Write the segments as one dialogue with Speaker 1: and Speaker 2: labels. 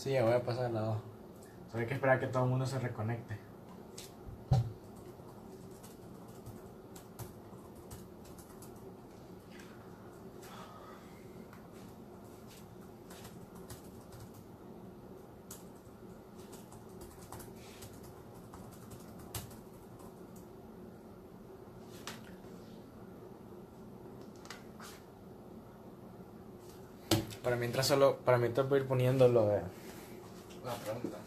Speaker 1: Sí, ya voy a pasar la 2. Solo hay que esperar a que todo el mundo se reconecte. Para mientras voy a ir poniendo lo de la pregunta.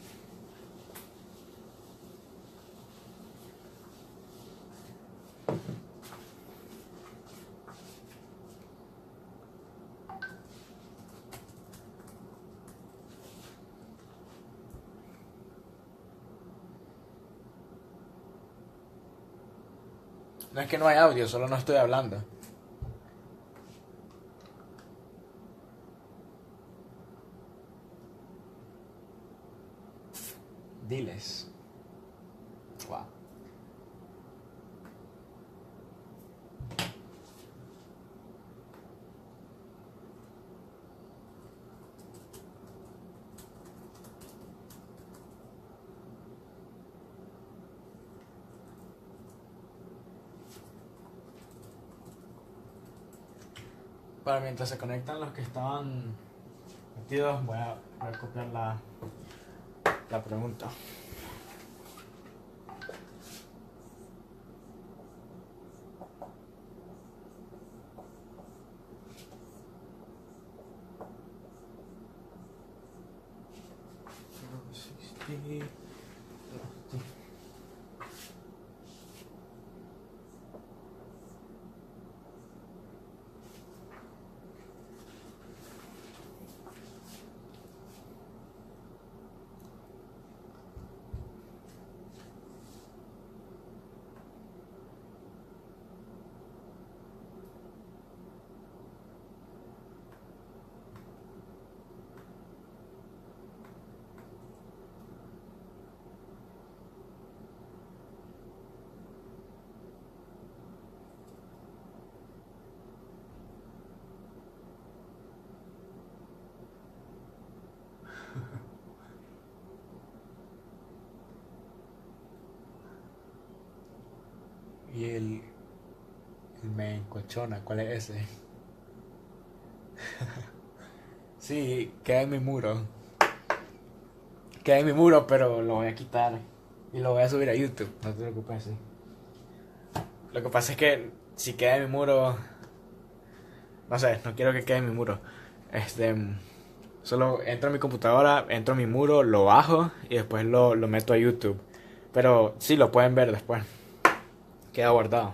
Speaker 1: No es que no hay audio, solo no estoy hablando. Diles. Wow. Para mientras se conectan los que estaban metidos, voy a copiar la pregunta. Y el me encochona, ¿cuál es ese? Sí, queda en mi muro. Queda en mi muro, pero lo voy a quitar. Y lo voy a subir a YouTube, no te preocupes, sí. Lo que pasa es que si queda en mi muro, no sé, no quiero que quede en mi muro. Este, solo entro a mi computadora, entro a mi muro, lo bajo y después lo meto a YouTube. Pero sí, lo pueden ver después. Queda guardado.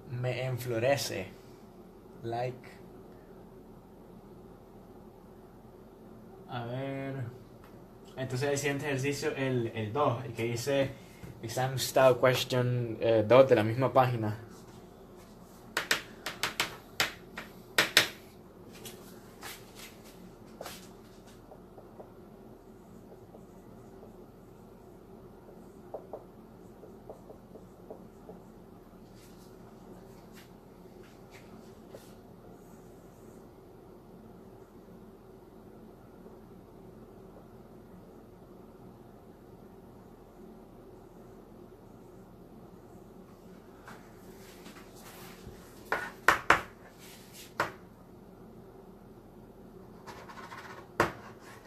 Speaker 1: Me enflorece. Like. A ver. Entonces el siguiente ejercicio, el 2, el que dice Exam Style Question 2 de la misma página.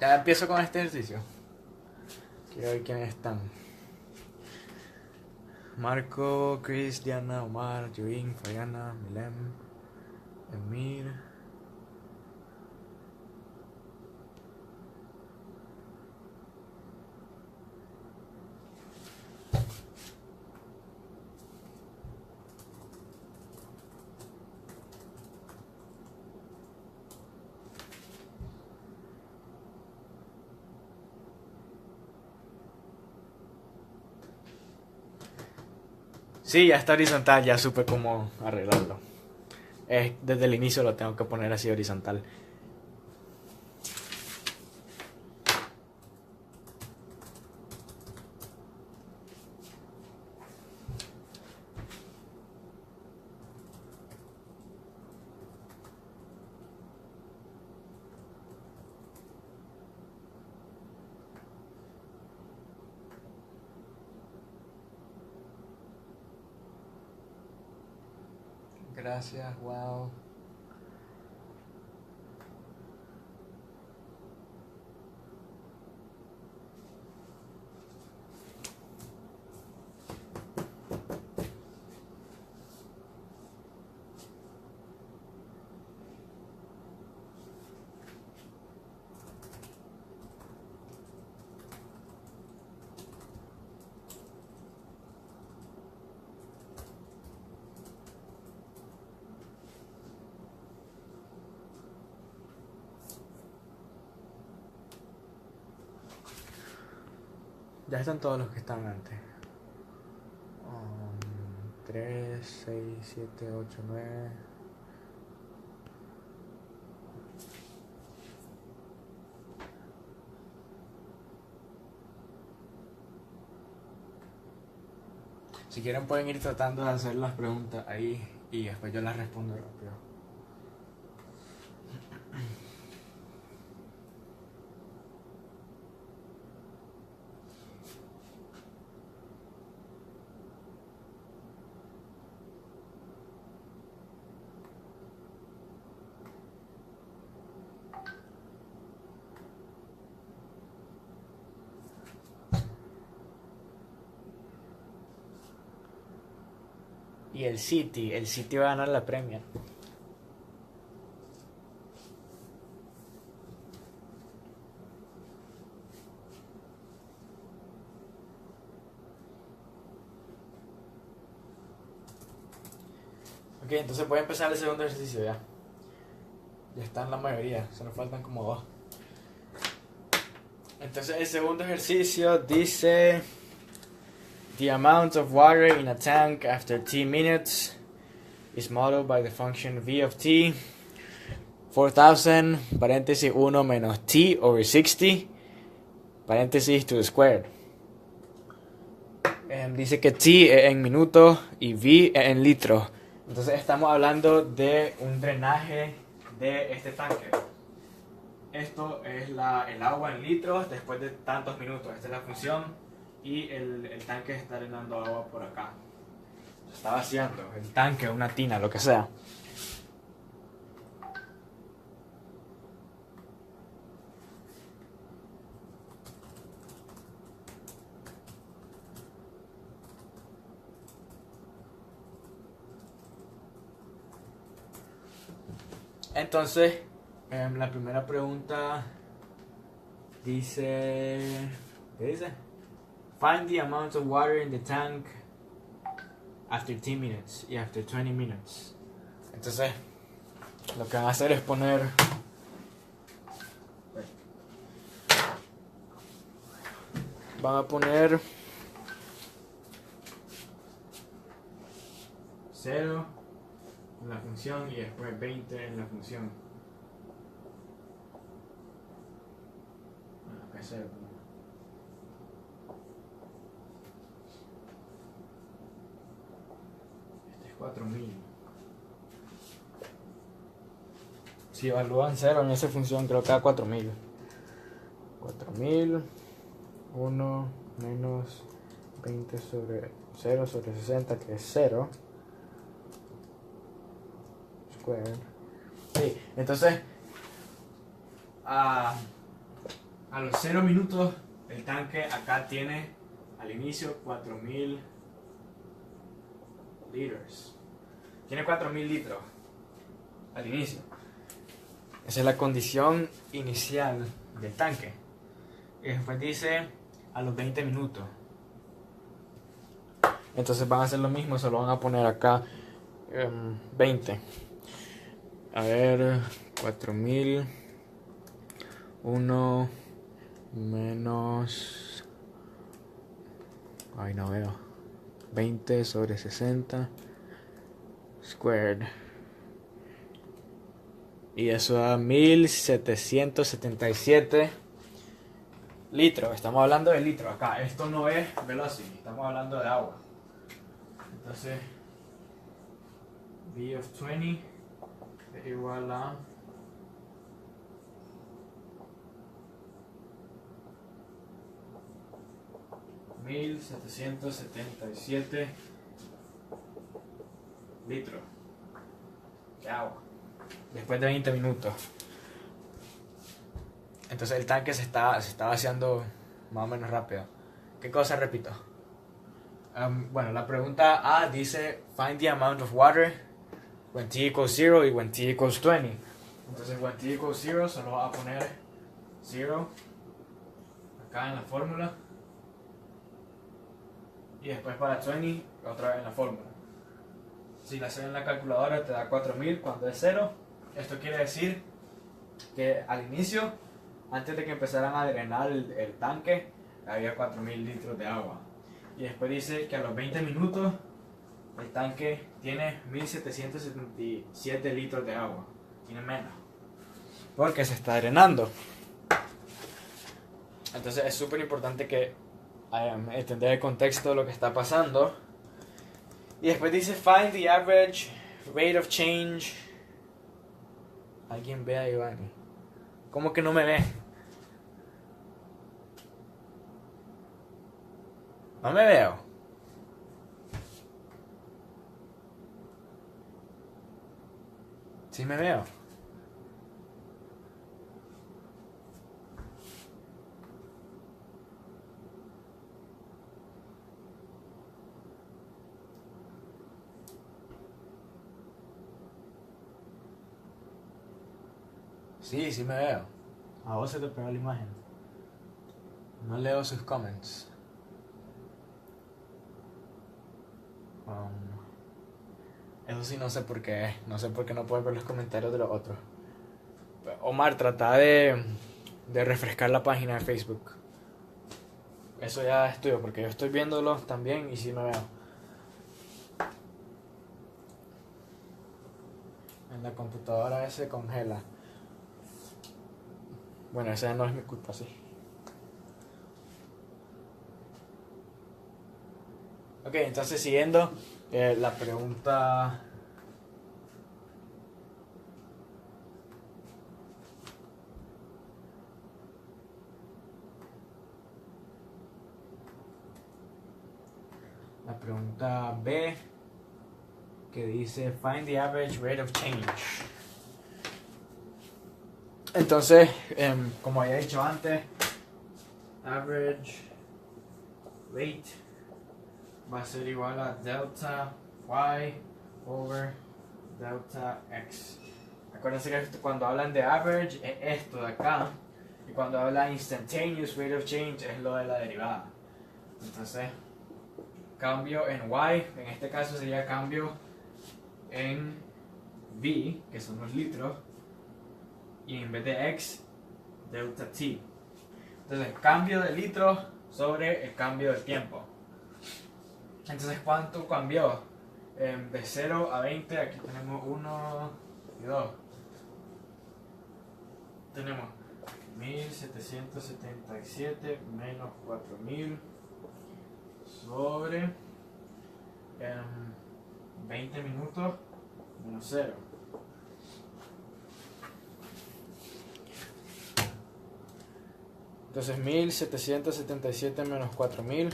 Speaker 1: Ya empiezo con este ejercicio. Quiero ver quiénes están. Marco, Chris, Diana, Omar, Join, Fayana, Milem, Emir. Sí, ya está horizontal, ya supe cómo arreglarlo. Desde el inicio lo tengo que poner así horizontal. Gracias, wow. Ya están todos los que están antes. 3, 6, 7, 8, 9. Si quieren pueden ir tratando de hacer las preguntas ahí y después yo las respondo rápido. Y el City va a ganar la Premier. Ok, entonces voy a empezar el segundo ejercicio ya. Ya están la mayoría, solo faltan como 2. Entonces el segundo ejercicio dice: the amount of water in a tank after t minutes is modeled by the function v of t 4000 paréntesis 1 menos t over 60 paréntesis to the squared. Dice que t es en minutos y v es en litros. Entonces estamos hablando de un drenaje de este tanque. Esto es el agua en litros después de tantos minutos. Esta es la función. Y el tanque está drenando agua por acá. Se está vaciando el tanque, una tina, lo que sea. Entonces, la primera pregunta dice... ¿Qué dice? Find the amount of water in the tank after 10 minutes y after 20 minutes. Entonces, lo que van a hacer es poner... Van a poner 0 en la función y después 20 en la función. Bueno, acá es 0. Este es 4000. Si evalúan 0 en esa función, creo que da 4000. 4000, 1 menos 20 sobre 0 sobre 60, que es 0. Square. Sí, entonces a los 0 minutos el tanque acá tiene al inicio 4000 litros. Tiene 4000 litros al inicio. Esa es la condición inicial del tanque. Y después dice a los 20 minutos. Entonces van a hacer lo mismo, se lo van a poner acá 20. A ver, 4000. 1 menos... Ay, no veo. 20 sobre 60 squared. Y eso da 1777 litros. Estamos hablando de litros acá. Esto no es velocity, estamos hablando de agua. Entonces, V of 20 es igual a 1777 litros de agua después de 20 minutos. Entonces el tanque se está vaciando más o menos rápido. ¿Qué cosa repito? Bueno, la pregunta A dice find the amount of water when t equals 0 y when t equals 20. Entonces when t equals 0 solo va a poner 0 acá en la fórmula. Y después para 20 otra vez en la fórmula. Si la haces en la calculadora te da 4000 cuando es 0. Esto quiere decir que al inicio, antes de que empezaran a drenar el tanque, había 4000 litros de agua. Y después dice que a los 20 minutos el tanque tiene 1777 litros de agua. Tiene menos. Porque se está drenando. Entonces es súper importante que entender el contexto de lo que está pasando. Y después dice find the average rate of change. ¿Alguien ve a Ivani? ¿Cómo que no me ve? No me veo. Sí me veo. Sí, sí me veo. A vos se te pegó la imagen. No leo sus comments. Eso sí no sé por qué. No sé por qué no puedo ver los comentarios de los otros. Omar, trata de refrescar la página de Facebook. Eso ya es tuyo, porque yo estoy viéndolo también y sí me veo. En la computadora se congela. Bueno, esa no es mi culpa, sí. Ok, entonces siguiendo la pregunta. La pregunta B, que dice find the average rate of change. Entonces, como había dicho antes, average rate va a ser igual a delta y over delta x. Acuérdense que cuando hablan de average es esto de acá, y cuando hablan instantaneous rate of change es lo de la derivada. Entonces, cambio en y, en este caso sería cambio en v, que son los litros, y en vez de x, delta t. Entonces, cambio de litros sobre el cambio de tiempo. Entonces, ¿cuánto cambió? De 0 a 20, aquí tenemos 1 y 2. Tenemos 1777 menos 4000 sobre 20 minutos menos 0. Entonces 1777 menos 4000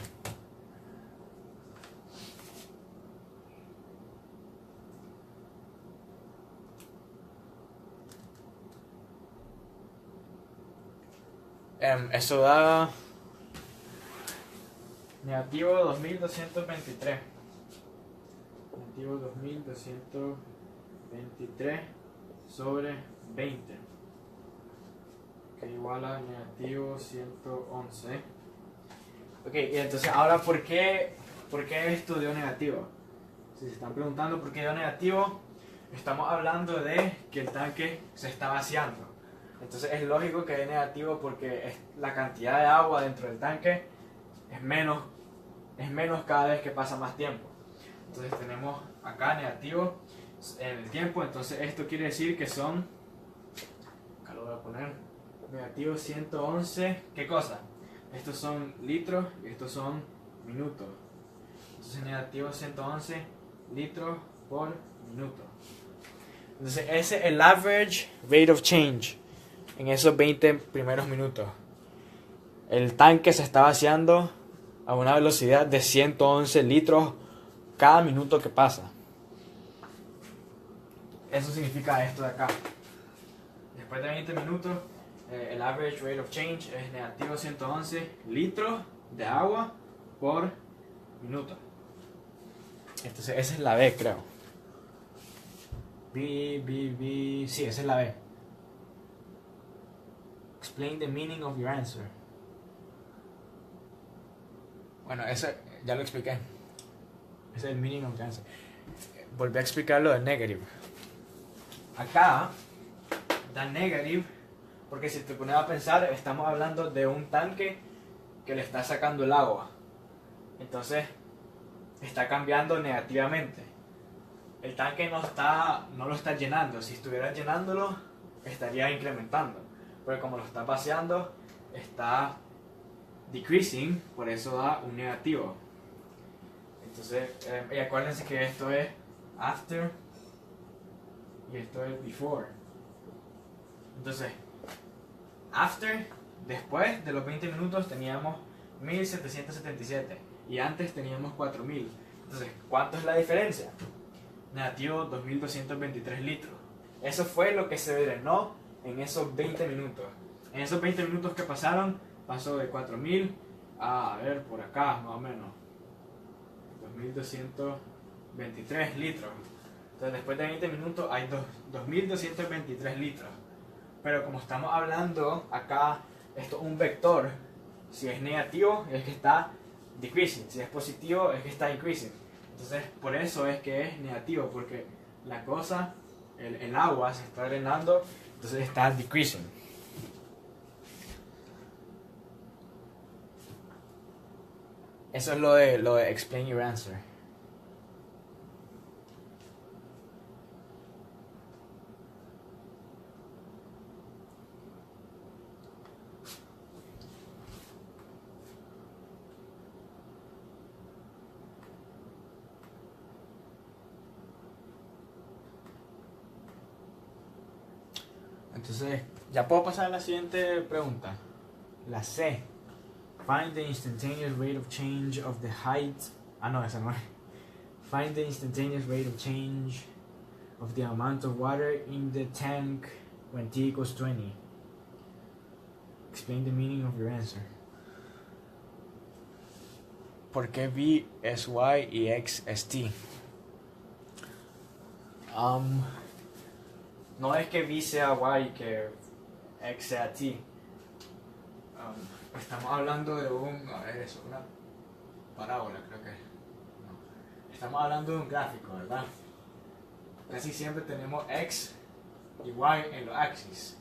Speaker 1: eso da negativo 2223. Negativo 2223 sobre 20, que igual a negativo 111. Ok, y entonces ahora ¿por qué esto dio negativo? Si se están preguntando por qué dio negativo, estamos hablando de que el tanque se está vaciando. Entonces es lógico que dé negativo porque la cantidad de agua dentro del tanque es menos es menos cada vez que pasa más tiempo. Entonces tenemos acá negativo en el tiempo, entonces esto quiere decir que son, acá lo voy a poner, negativo 111, ¿qué cosa? Estos son litros y estos son minutos. Entonces negativo 111 litros por minuto. Entonces ese es el average rate of change en esos 20 primeros minutos. El tanque se está vaciando a una velocidad de 111 litros cada minuto que pasa. Eso significa esto de acá. Después de 20 minutos, el average rate of change es negativo 111 litros de agua por minuto. Entonces esa es la B, creo. B. Sí, esa es la B. Explain the meaning of your answer. Bueno, eso ya lo expliqué. Ese es el meaning of your answer. Volví a explicar lo de negative. Acá, da negative, porque si te pones a pensar, estamos hablando de un tanque que le está sacando el agua. Entonces, está cambiando negativamente. El tanque no lo está llenando. Si estuviera llenándolo, estaría incrementando. Pero como lo está vaciando, está decreasing, por eso da un negativo. Entonces, y acuérdense que esto es after y esto es before. Entonces, after, después de los 20 minutos teníamos 1777 y antes teníamos 4000. Entonces, ¿cuánto es la diferencia? Negativo 2223 litros. Eso fue lo que se drenó en esos 20 minutos. En esos 20 minutos que pasaron, pasó de 4000 a ver, por acá más o menos 2223 litros. Entonces después de 20 minutos hay 2223 litros. Pero como estamos hablando acá, esto es un vector. Si es negativo es que está decreasing, si es positivo es que está increasing. Entonces por eso es que es negativo, porque la cosa, el agua se está drenando, entonces está decreasing. Eso es lo de explain your answer. Entonces, ya puedo pasar a la siguiente pregunta. La C. Find the instantaneous rate of change of the height. Ah, no, esa no es. Find the instantaneous rate of change of the amount of water in the tank when t equals 20. Explain the meaning of your answer. ¿Por qué V es Y y X es T? No es que V sea Y y que X sea T. Estamos hablando de una parábola, creo que. No. Estamos hablando de un gráfico, ¿verdad? Casi siempre tenemos X y Y en los axis.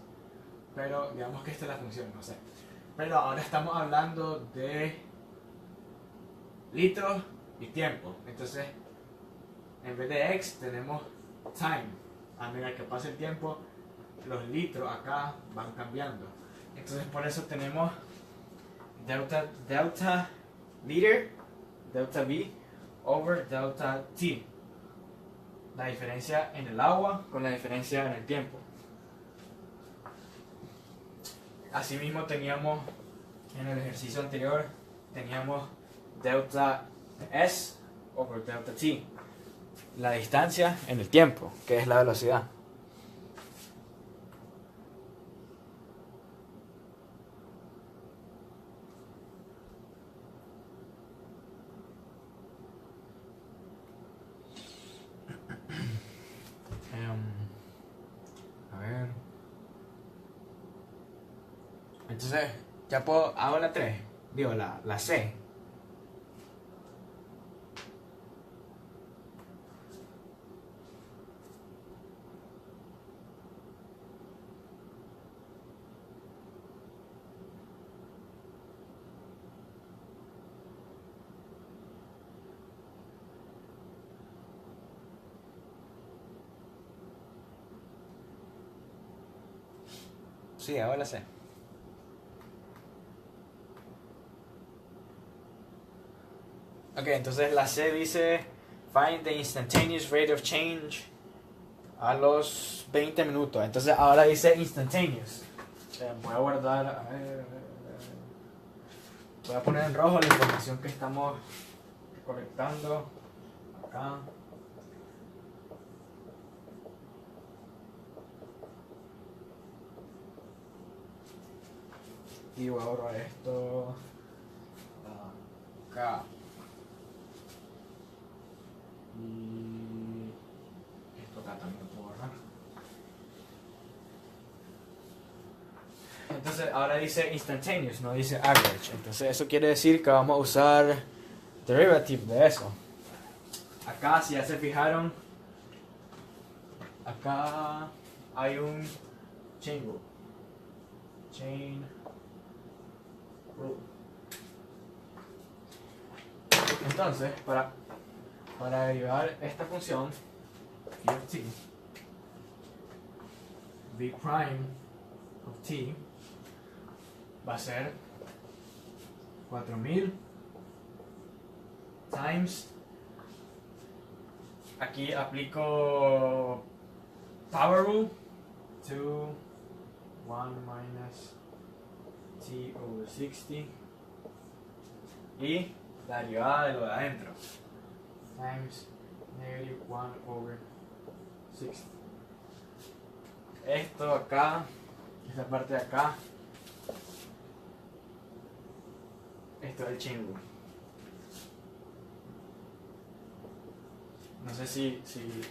Speaker 1: Pero digamos que esta es la función, no sé. Pero ahora estamos hablando de litros y tiempo. Entonces, en vez de X tenemos time. A medida que pasa el tiempo, los litros acá van cambiando. Entonces por eso tenemos delta liter, delta V over delta T. La diferencia en el agua con la diferencia en el tiempo. Asimismo teníamos en el ejercicio anterior, teníamos delta S over delta T. La distancia en el tiempo, que es la velocidad. A ver. Entonces, ya puedo, hago la 3, digo la C. Sí, ahora sé. Ok, entonces la C dice find the instantaneous rate of change a los 20 minutos. Entonces ahora dice instantaneous. Voy a guardar, a ver, voy a poner en rojo la información que estamos recolectando acá. Y voy a borrar esto acá. Y esto acá también lo puedo borrar. Entonces ahora dice instantaneous, no dice average. Entonces eso quiere decir que vamos a usar derivative de eso. Acá, si ya se fijaron, acá hay un chain rule. Chain rule. Entonces, para derivar esta función, v of t, v prime of t, va a ser 4000 times, aquí aplico power rule, 2, 1 minus t over 60, y la derivada de lo de adentro, times negative 1 over 60. Esto acá, esta parte de acá, esto es el chain rule. No sé si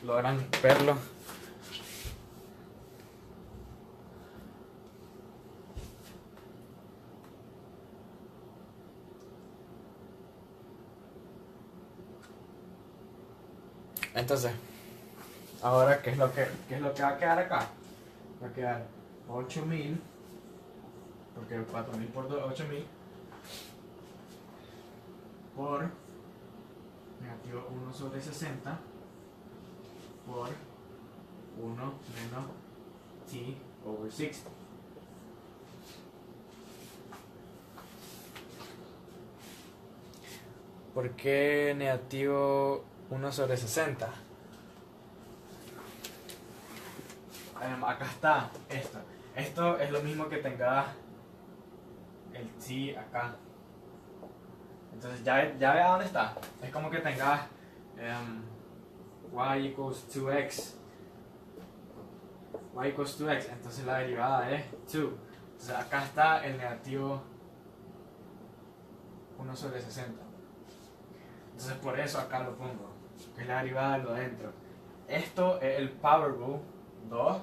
Speaker 1: logran verlo. Entonces, ahora, ¿qué es lo que va a quedar acá? Va a quedar 8000, porque 4000 por 2, 8000, por negativo 1 sobre 60, por 1 menos t over 60. ¿Por qué negativo 1 sobre 60? Acá está esto. Esto es lo mismo que tenga el t acá. Entonces ya ve a dónde está. Es como que tengas y equals 2x. Y equals 2x. Entonces la derivada es 2. Entonces acá está el negativo 1 sobre 60. Entonces por eso acá lo pongo. Que es la derivada de lo adentro. Esto es el power rule 2.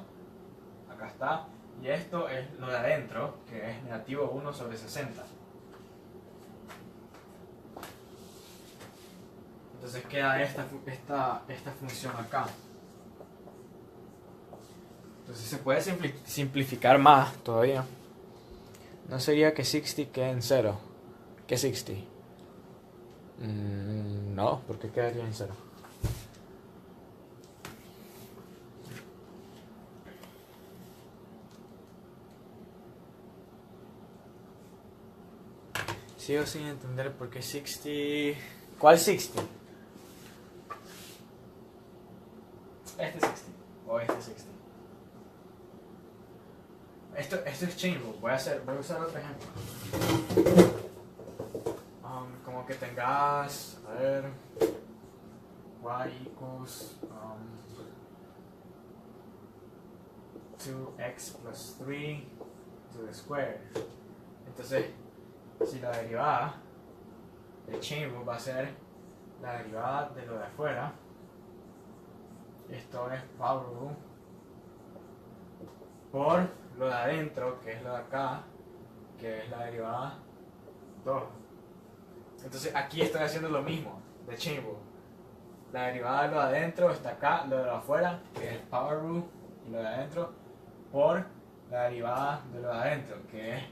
Speaker 1: Acá está. Y esto es lo de adentro, que es negativo 1 sobre 60. Entonces queda esta función acá. Entonces se puede simplificar más todavía. No sería que 60 quede en 0. ¿Qué 60? No, porque quedaría en 0. Sigo sin entender por qué 60. ¿Cuál 60? Este 60 o este 60. Esto es chain rule. Voy a usar otro ejemplo. Como que tengas, a ver, y equals 2x plus 3 to the square. Entonces, si la derivada del chain rule va a ser la derivada de lo de afuera, esto es power rule, por lo de adentro, que es lo de acá, que es la derivada 2. Entonces aquí estoy haciendo lo mismo de chain rule. La derivada de lo de adentro está acá, lo de lo de afuera, que es power rule, y lo de adentro, por la derivada de lo de adentro, que es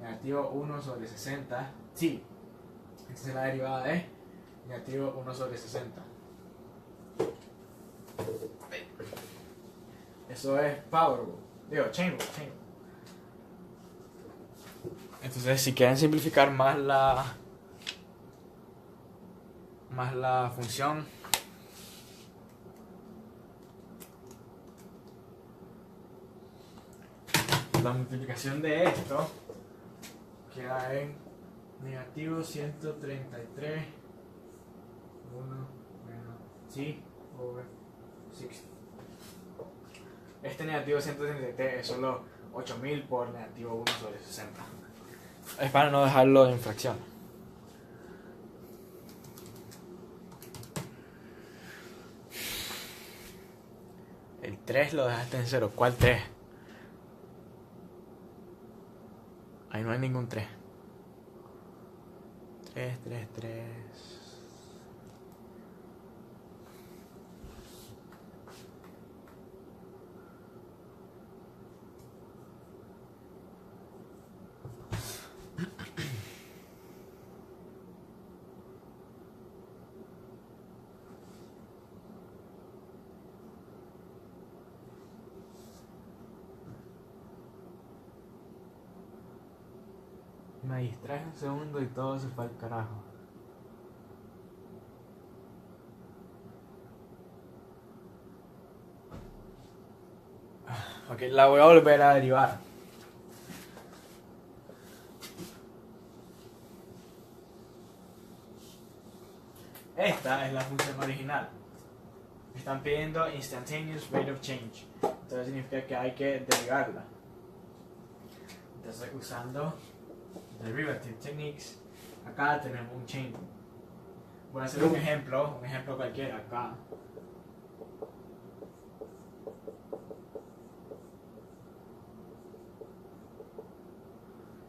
Speaker 1: negativo 1 sobre 60 t. Entonces la derivada es negativo 1 sobre 60. Eso es power rule. Digo, chain rule. Entonces, si quieren simplificar más la función, la multiplicación de esto queda en negativo 133 1 menos t over 60. Este negativo 133 es solo 8000 por negativo 1 sobre 60. Es para no dejarlo en fracción. El 3 lo dejaste en 0. ¿Cuál 3? Ahí no hay ningún 3. 3, 3, 3. Me distraes un segundo y todo se fue al carajo. Ok, la voy a volver a derivar. Esta es la función original. Están pidiendo instantaneous rate of change. Entonces significa que hay que derivarla. Entonces usando derivative techniques, acá tenemos un chain rule. Voy a hacer un ejemplo cualquiera acá.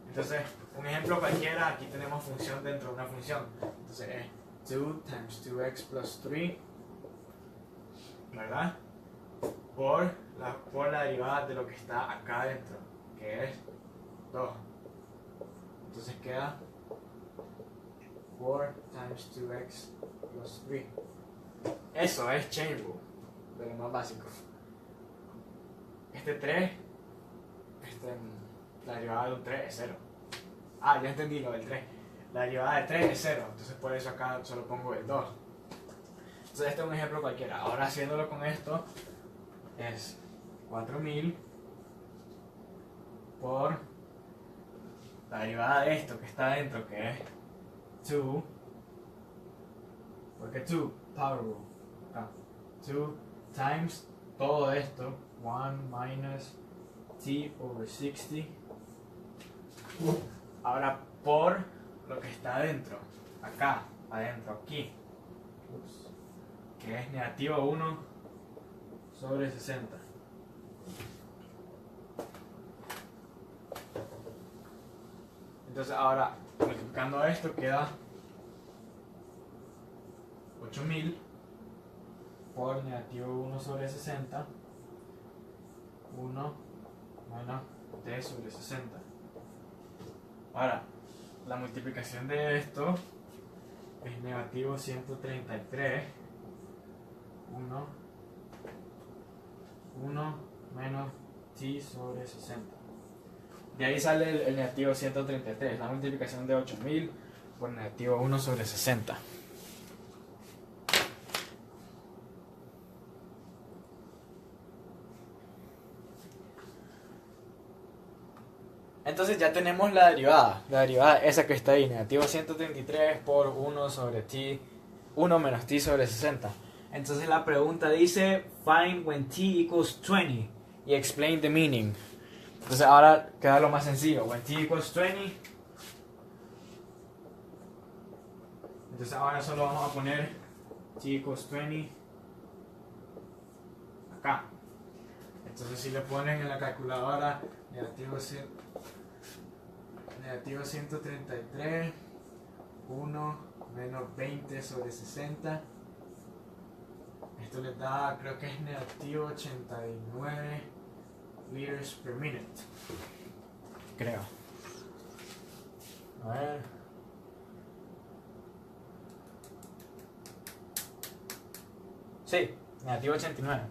Speaker 1: Entonces, un ejemplo cualquiera, aquí tenemos función dentro de una función. Entonces es 2 times 2x plus 3, ¿verdad? Por la derivada de lo que está acá adentro, que es 2. Entonces queda 4 times 2x plus 3. Eso es chain rule, de lo más básico. Este 3, la derivada de un 3 es 0. Ah, ya entendí lo del 3. La derivada de 3 es 0, entonces por eso acá solo pongo el 2. Entonces este es un ejemplo cualquiera. Ahora haciéndolo con esto es 4000 por la derivada de esto que está adentro, que es 2, porque 2, power rule, 2 times todo esto, 1 minus t over 60, ahora por lo que está adentro, acá, adentro, aquí, que es negativo 1 sobre 60. Entonces ahora, multiplicando esto, queda 8000 por negativo 1 sobre 60, 1 menos t sobre 60. Ahora, la multiplicación de esto es negativo 133, 1 menos t sobre 60. De ahí sale el negativo 133, la multiplicación de 8000 por negativo 1 sobre 60. Entonces ya tenemos la derivada esa que está ahí, negativo 133 por 1 sobre t, 1 menos t sobre 60. Entonces la pregunta dice, find when t equals 20 y explain the meaning. Entonces ahora queda lo más sencillo, when t equals 20. Entonces ahora solo vamos a poner t equals 20 acá. Entonces si le ponen en la calculadora negativo 133, 1 menos 20 sobre 60, esto les da, creo que es negativo 89 liters per minute, creo. A ver. Sí, negativo 89.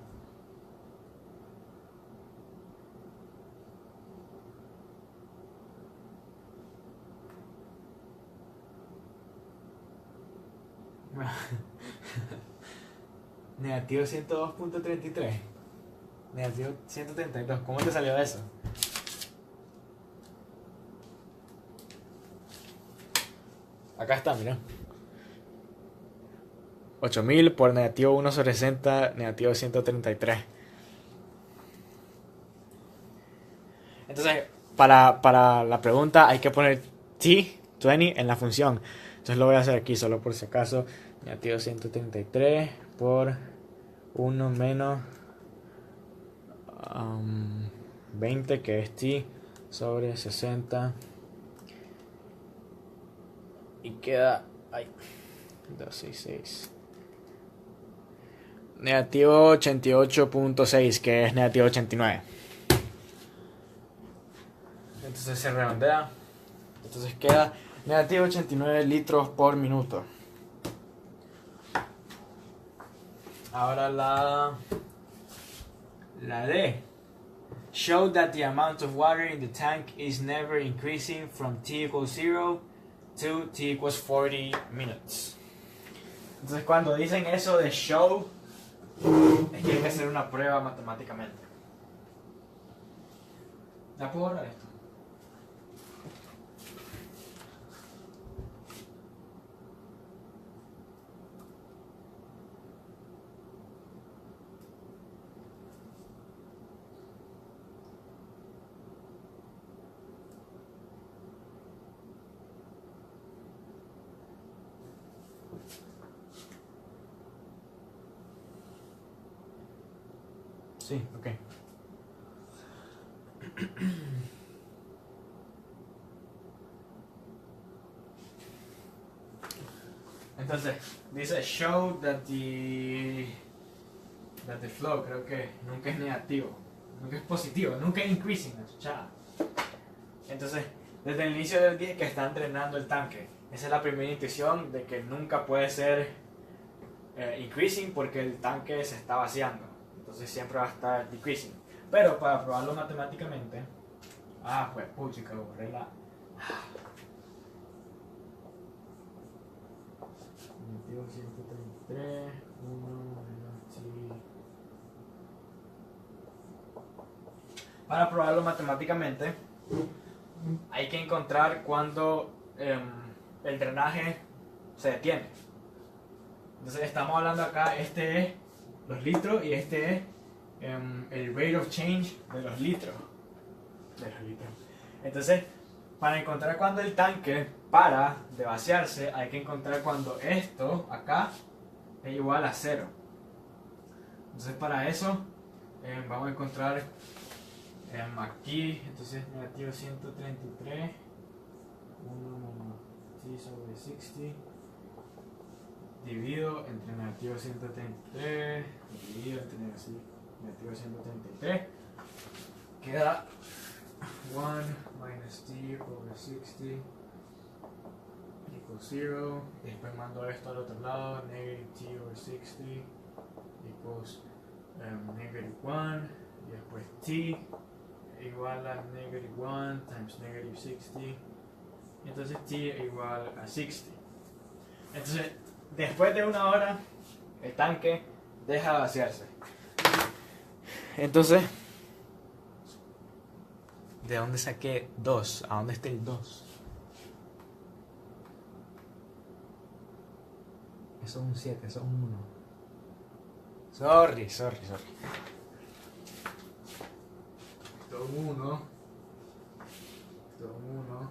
Speaker 1: Negativo 102.33. Negativo 132. ¿Cómo te salió eso? Acá está, mira. 8000 por negativo 1 sobre 60, negativo 133. Entonces, para la pregunta hay que poner t20 en la función. Entonces lo voy a hacer aquí solo por si acaso. Negativo 133 por 1 menos 20, que es t sobre 60. Y queda... Ay, 266. Negativo 88.6, que es negativo 89. Entonces se redondea. Entonces queda negativo 89 litros por minuto. Ahora la D. Show that the amount of water in the tank is never increasing from t equals 0 to t equals 40 minutes. Entonces cuando dicen eso de show, es que hay que hacer una prueba matemáticamente. ¿Ya puedo borrar esto? Sí, ok. Entonces, dice show that the flow, creo que nunca es negativo, nunca es positivo, nunca es increasing, chao. Entonces, desde el inicio del día que está entrenando el tanque, esa es la primera intuición de que nunca puede ser increasing porque el tanque se está vaciando. Entonces siempre va a estar decreasing. Pero para probarlo matemáticamente, pues puchica, borré la... Negativo 133, 1 menos t. Para probarlo matemáticamente, hay que encontrar cuando el drenaje se detiene. Entonces estamos hablando acá, este es los litros y este es el rate of change de los litros. Entonces, para encontrar cuando el tanque para de vaciarse, hay que encontrar cuando esto acá es igual a 0. Entonces para eso vamos a encontrar aquí, entonces negativo 133, 1 menos t sobre 60, dividido entre negativo 133, dividido entre negativo 133, queda 1 minus t over 60 equals 0. Y después mando esto al otro lado, negative t over 60 equals negative 1. Y después t igual a negative 1 times negative 60. Entonces t igual a 60. Entonces, después de una hora, el tanque deja de vaciarse. Entonces, ¿de dónde saqué 2? ¿A dónde está el 2? Eso es un 7, eso es un 1. Sorry. Esto es 1. Esto es 1.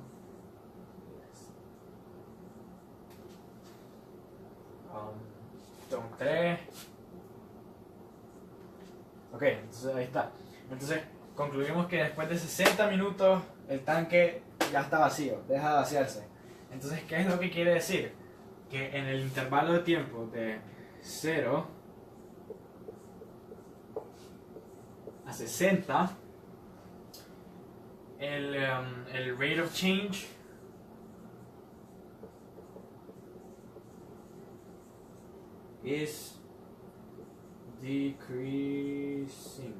Speaker 1: Esto es un 3. Ok, entonces ahí está. Entonces, concluimos que después de 60 minutos el tanque ya está vacío, deja de vaciarse. Entonces, ¿qué es lo que quiere decir? Que en el intervalo de tiempo de 0 a 60, el rate of change is decreasing.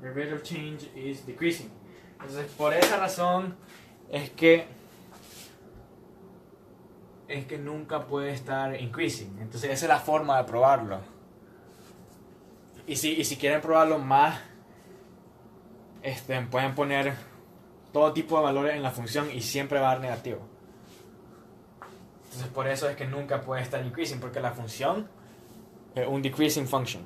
Speaker 1: The rate of change is decreasing. Entonces, por esa razón es que nunca puede estar increasing. Entonces, esa es la forma de probarlo. y si quieren probarlo más, pueden poner todo tipo de valores en la función y siempre va a dar negativo. Entonces por eso es que nunca puede estar increasing, porque la función es un decreasing function.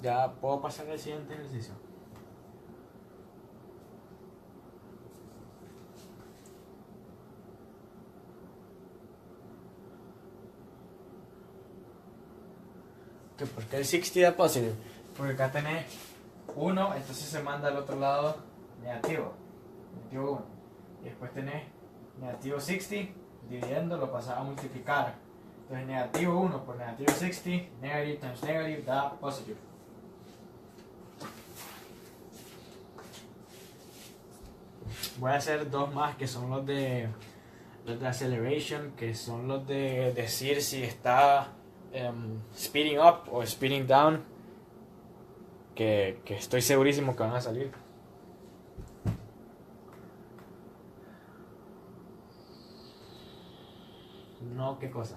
Speaker 1: Ya puedo pasar al siguiente ejercicio. ¿Por qué el 60 da positive? Porque acá tenés 1, entonces se manda al otro lado negativo. Negativo 1. Y después tenés negativo 60, dividiendo lo pasas a multiplicar. Entonces negativo 1 por negativo 60, negative times negative da positive. Voy a hacer dos más que son los de acceleration, que son los de decir si está speeding up o speeding down, que estoy segurísimo que van a salir. No, ¿qué cosa?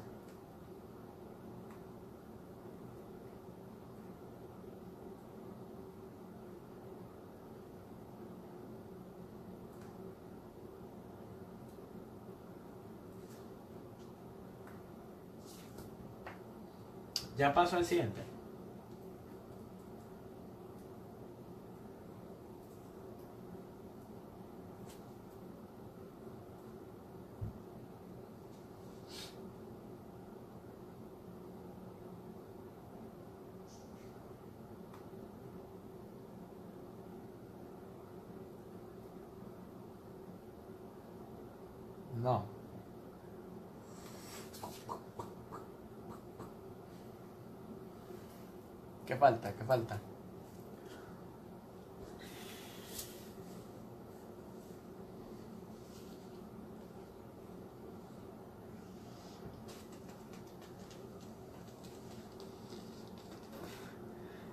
Speaker 1: Ya paso al siguiente. No. ¿Qué falta? ¿Qué falta?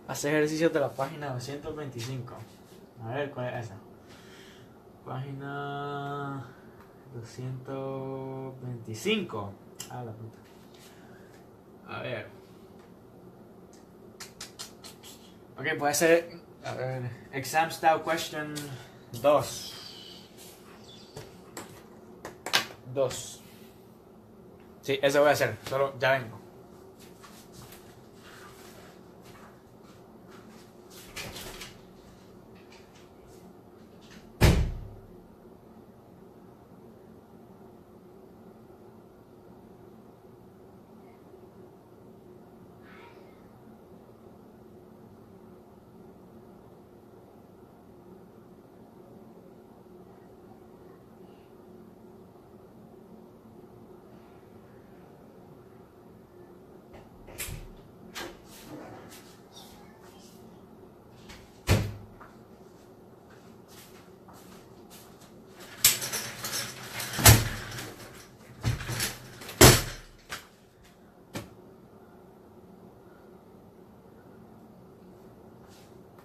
Speaker 1: Hacer ejercicios de la página 225. A ver, ¿cuál es esa? Página 225. Ah, la puta. A ver. Ok, puede ser. A ver. Exam style question 2. 2. Sí, eso voy a hacer. Solo ya vengo.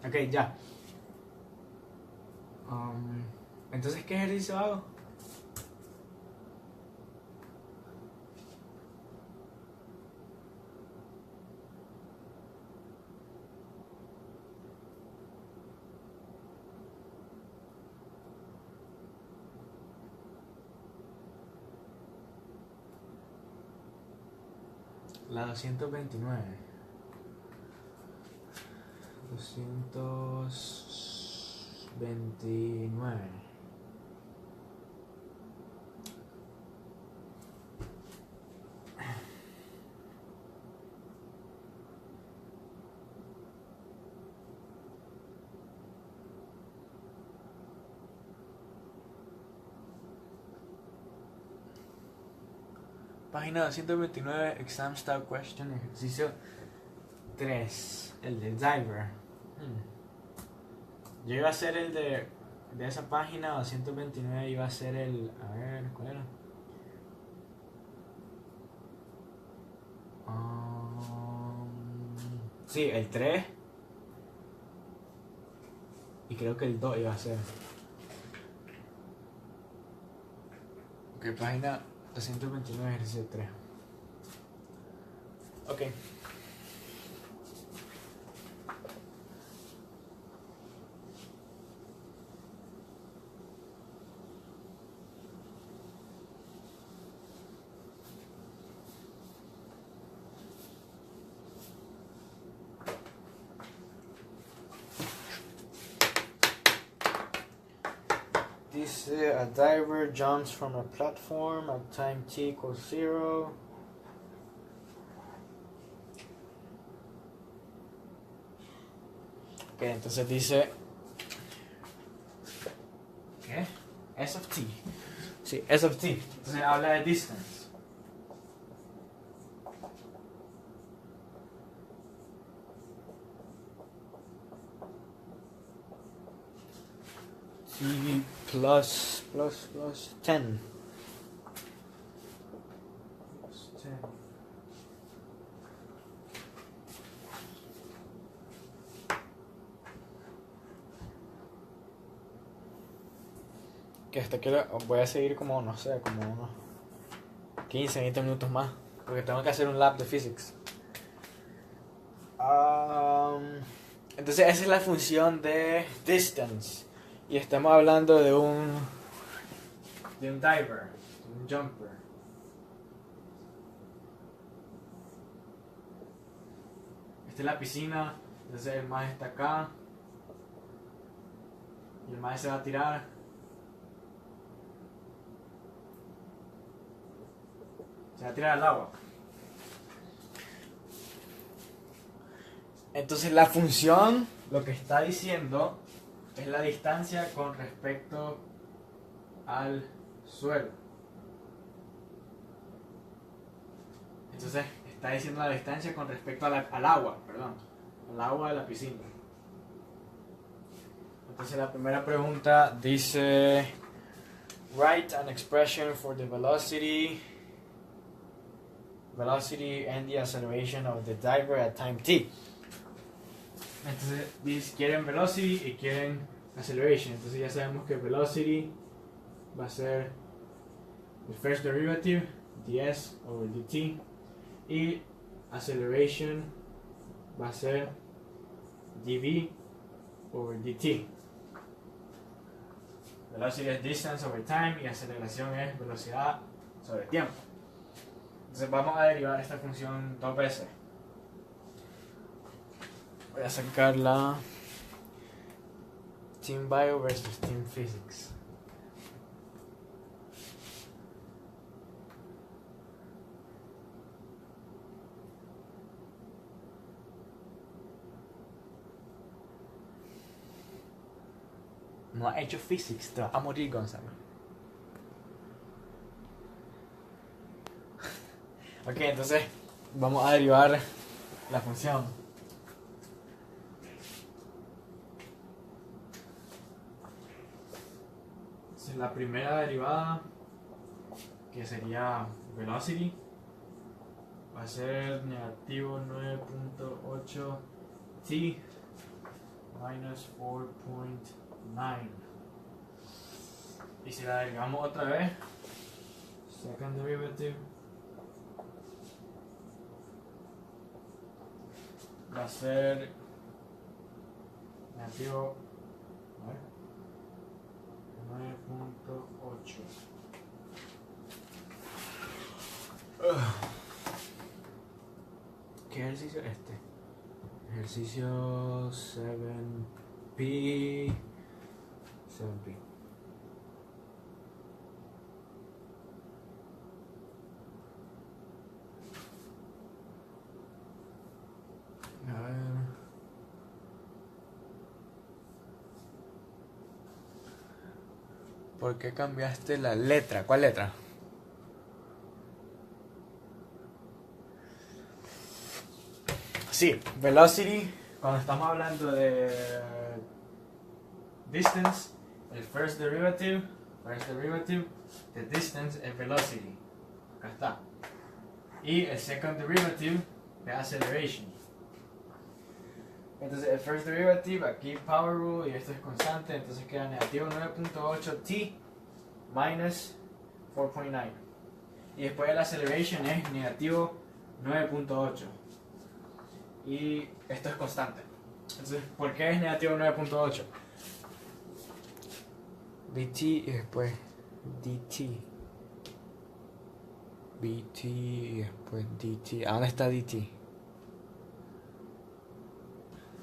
Speaker 1: Ok, ya. Entonces, ¿qué ejercicio hago? La 229. 229. Página 229, exam style question, ejercicio 3, el de diver. Yo iba a hacer el de esa página 229, iba a ser el. A ver, ¿cuál era? Sí, el 3. Y creo que el 2 iba a ser. Ok, página 229, ejercicio 3. Ok. Dice, a diver jumps from a platform at time t equals 0. Ok, entonces dice... ¿Qué? S of t. Sí, S of t. Entonces habla de distance. T plus 10. Plus 10. Que hasta que voy a seguir como, no sé, como unos 15, 20 minutos más. Porque tengo que hacer un lab de physics. Entonces esa es la función de distance. Y estamos hablando de un diver, un jumper. Esta es la piscina, entonces el más está acá. Y el más se va a tirar. Se va a tirar al agua. Entonces la función lo que está diciendo es la distancia con respecto al suelo. Entonces está diciendo la distancia con respecto al agua, perdón, al agua de la piscina. Entonces la primera pregunta dice, write an expression for the velocity and the acceleration of the diver at time t. Entonces quieren velocity y quieren acceleration. Entonces ya sabemos que velocity va a ser el first derivative, ds over dt, y acceleration va a ser dv over dt. Velocity es distance over time y aceleración es velocidad sobre tiempo. Entonces vamos a derivar esta función dos veces. Voy a sacar la Team Bio versus Team Physics. No ha hecho physics, te vas a morir, Gonzalo. Ok, entonces vamos a derivar la función. Entonces, la primera derivada, que sería velocity, va a ser negativo 9.8 t minus 4.9. Y si la derivamos otra vez, second derivative va a ser negativo 9.8. ¿Qué ejercicio es este? Ejercicio 7P. 7P. A ver. ¿Por qué cambiaste la letra? ¿Cuál letra? Sí, velocity, cuando estamos hablando de distance, el first derivative, the distance es velocity. Acá está. Y el second derivative es acceleration. Entonces el first derivative, aquí power rule y esto es constante, entonces queda negativo 9.8t minus 4.9. Y después el acceleration es negativo 9.8. Y esto es constante. Entonces, ¿por qué es negativo 9.8? dt y después dt. bt y después dt. ¿A dónde está dt?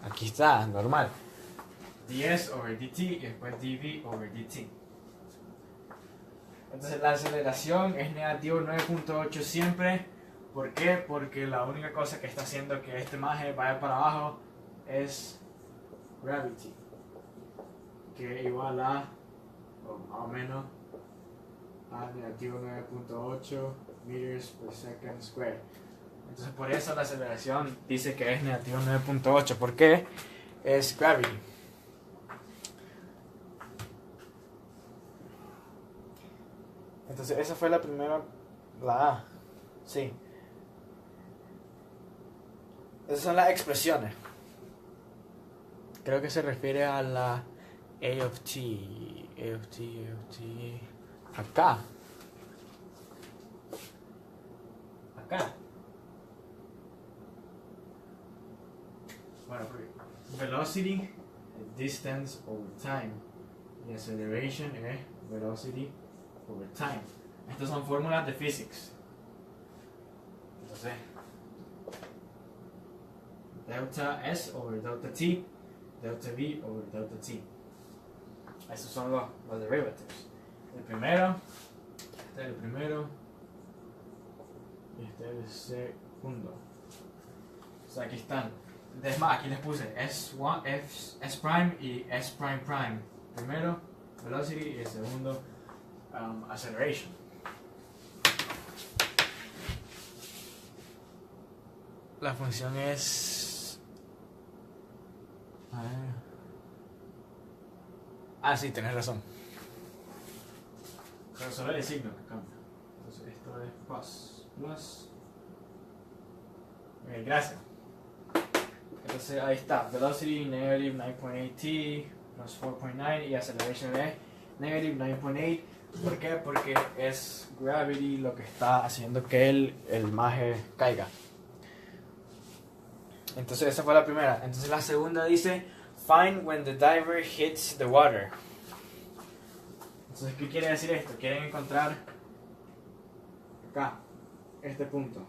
Speaker 1: Aquí está, normal. ds over dt y después dv over dt. Entonces la aceleración es negativo 9.8 siempre. ¿Por qué? Porque la única cosa que está haciendo que este maje vaya para abajo es gravity, que igual a, o más o menos, a negativo 9.8 meters per second square. Entonces por eso la aceleración dice que es negativo 9.8. ¿Por qué? Es gravity. Entonces esa fue la primera, la A. Sí. Esas son las expresiones. Creo que se refiere a la A of t. A of t, A of t. Acá. Acá. Bueno, velocity, distance over time. Y acceleration es velocity over time. Estas son fórmulas de physics. Entonces, delta S over delta T, delta V over delta T. Esos son los derivatives. El primero, este es el primero, y este es el segundo. O sea, aquí están. Es más, aquí les puse S1, S prime y S prime prime. Primero, velocity, y el segundo, acceleration. La función es... sí, tenés razón. Pero solo el signo que cambia. Entonces esto es plus. Ok, gracias. Entonces ahí está. Velocity negative 9.8t plus 4.9 y acceleration es negative 9.8. ¿Por qué? Porque es gravity lo que está haciendo que el maje caiga. Entonces esa fue la primera. Entonces la segunda dice find when the diver hits the water. Entonces, ¿qué quiere decir esto? Quieren encontrar acá, este punto,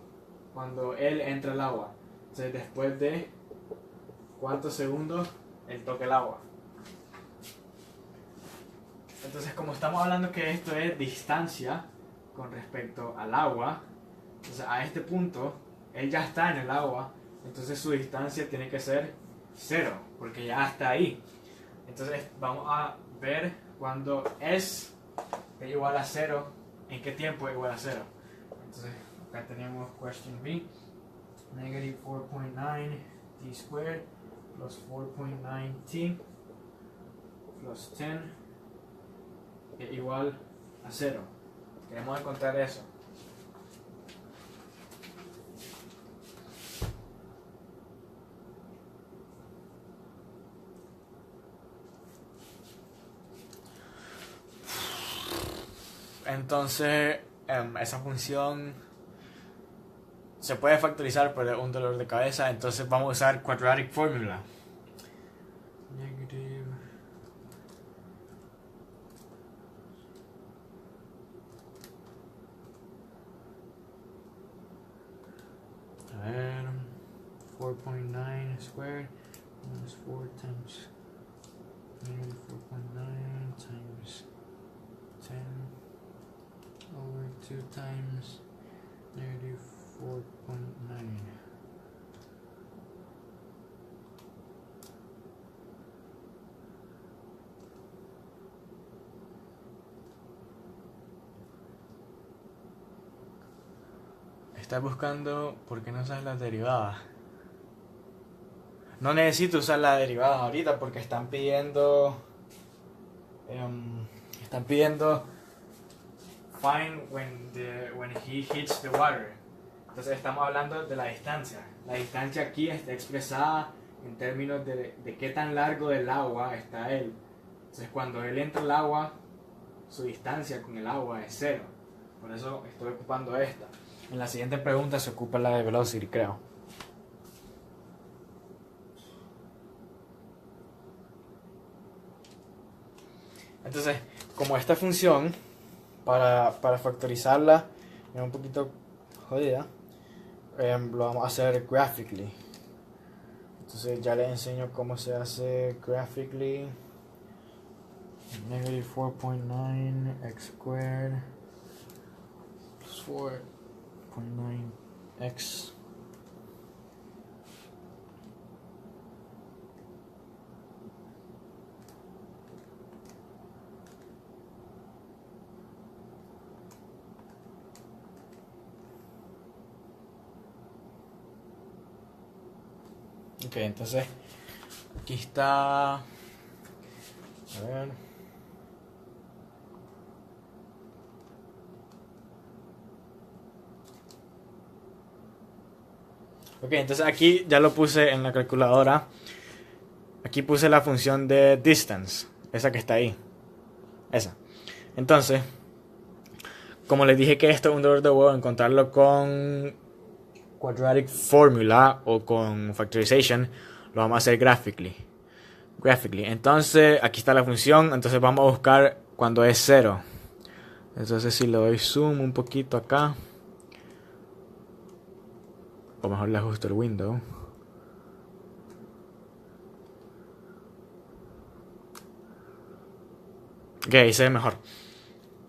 Speaker 1: cuando él entra al agua. Entonces después de cuántos segundos él toca el agua. Entonces, como estamos hablando que esto es distancia con respecto al agua, entonces a este punto él ya está en el agua. Entonces su distancia tiene que ser 0, porque ya está ahí. Entonces vamos a ver cuando es igual a 0, en qué tiempo es igual a 0. Entonces acá tenemos question B, negative 4.9 t squared plus 4.9 t plus 10 es igual a 0. Queremos encontrar eso. Entonces, esa función se puede factorizar, pero es un dolor de cabeza. Entonces vamos a usar quadratic formula. Negative. A ver, 4.9 squared minus 4 times negative 4.9 times 10 over 2 times negative 4.9. Estás buscando por qué no usas las derivadas. No necesito usar las derivadas ahorita porque están pidiendo find when he hits the water. Entonces estamos hablando de la distancia. La distancia aquí está expresada en términos de qué tan largo del agua está él. Entonces cuando él entra al agua, su distancia con el agua es cero. Por eso estoy ocupando esta. En la siguiente pregunta se ocupa la de velocity, creo. Entonces, como esta función, para factorizarla, es un poquito jodida, lo vamos a hacer graphically. Entonces ya les enseño cómo se hace graphically. Negative 4.9 x squared plus 4.9 x. Ok, entonces aquí está. A ver. Ok, entonces aquí ya lo puse en la calculadora. Aquí puse la función de distance, esa que está ahí. Esa. Entonces, como les dije que esto es un dolor de huevo encontrarlo con quadratic formula o con factorization, lo vamos a hacer graphically. Entonces, aquí está la función. Entonces vamos a buscar cuando es 0. Entonces si le doy zoom un poquito acá, o mejor le ajusto el window. Ok, ahí se ve mejor.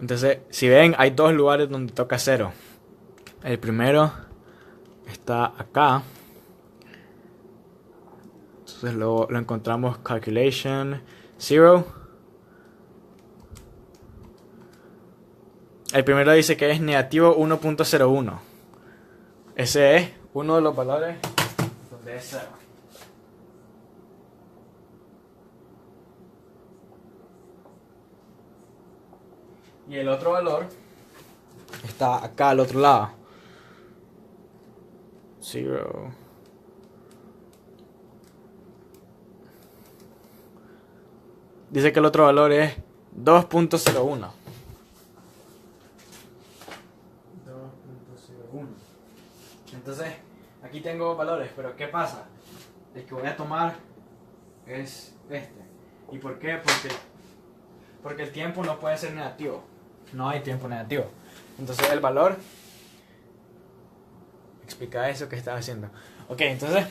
Speaker 1: Entonces, si ven, hay dos lugares donde toca 0. El primero está acá. Entonces lo encontramos calculation 0. El primero dice que es negativo 1.01. Ese es uno de los valores donde es 0. Y el otro valor está acá al otro lado. 0. Dice que el otro valor es 2.01. Entonces, aquí tengo valores, pero ¿qué pasa? El que voy a tomar es este. ¿Y por qué? Porque el tiempo no puede ser negativo. No hay tiempo negativo. Entonces el valor explica eso que estaba haciendo. Ok, entonces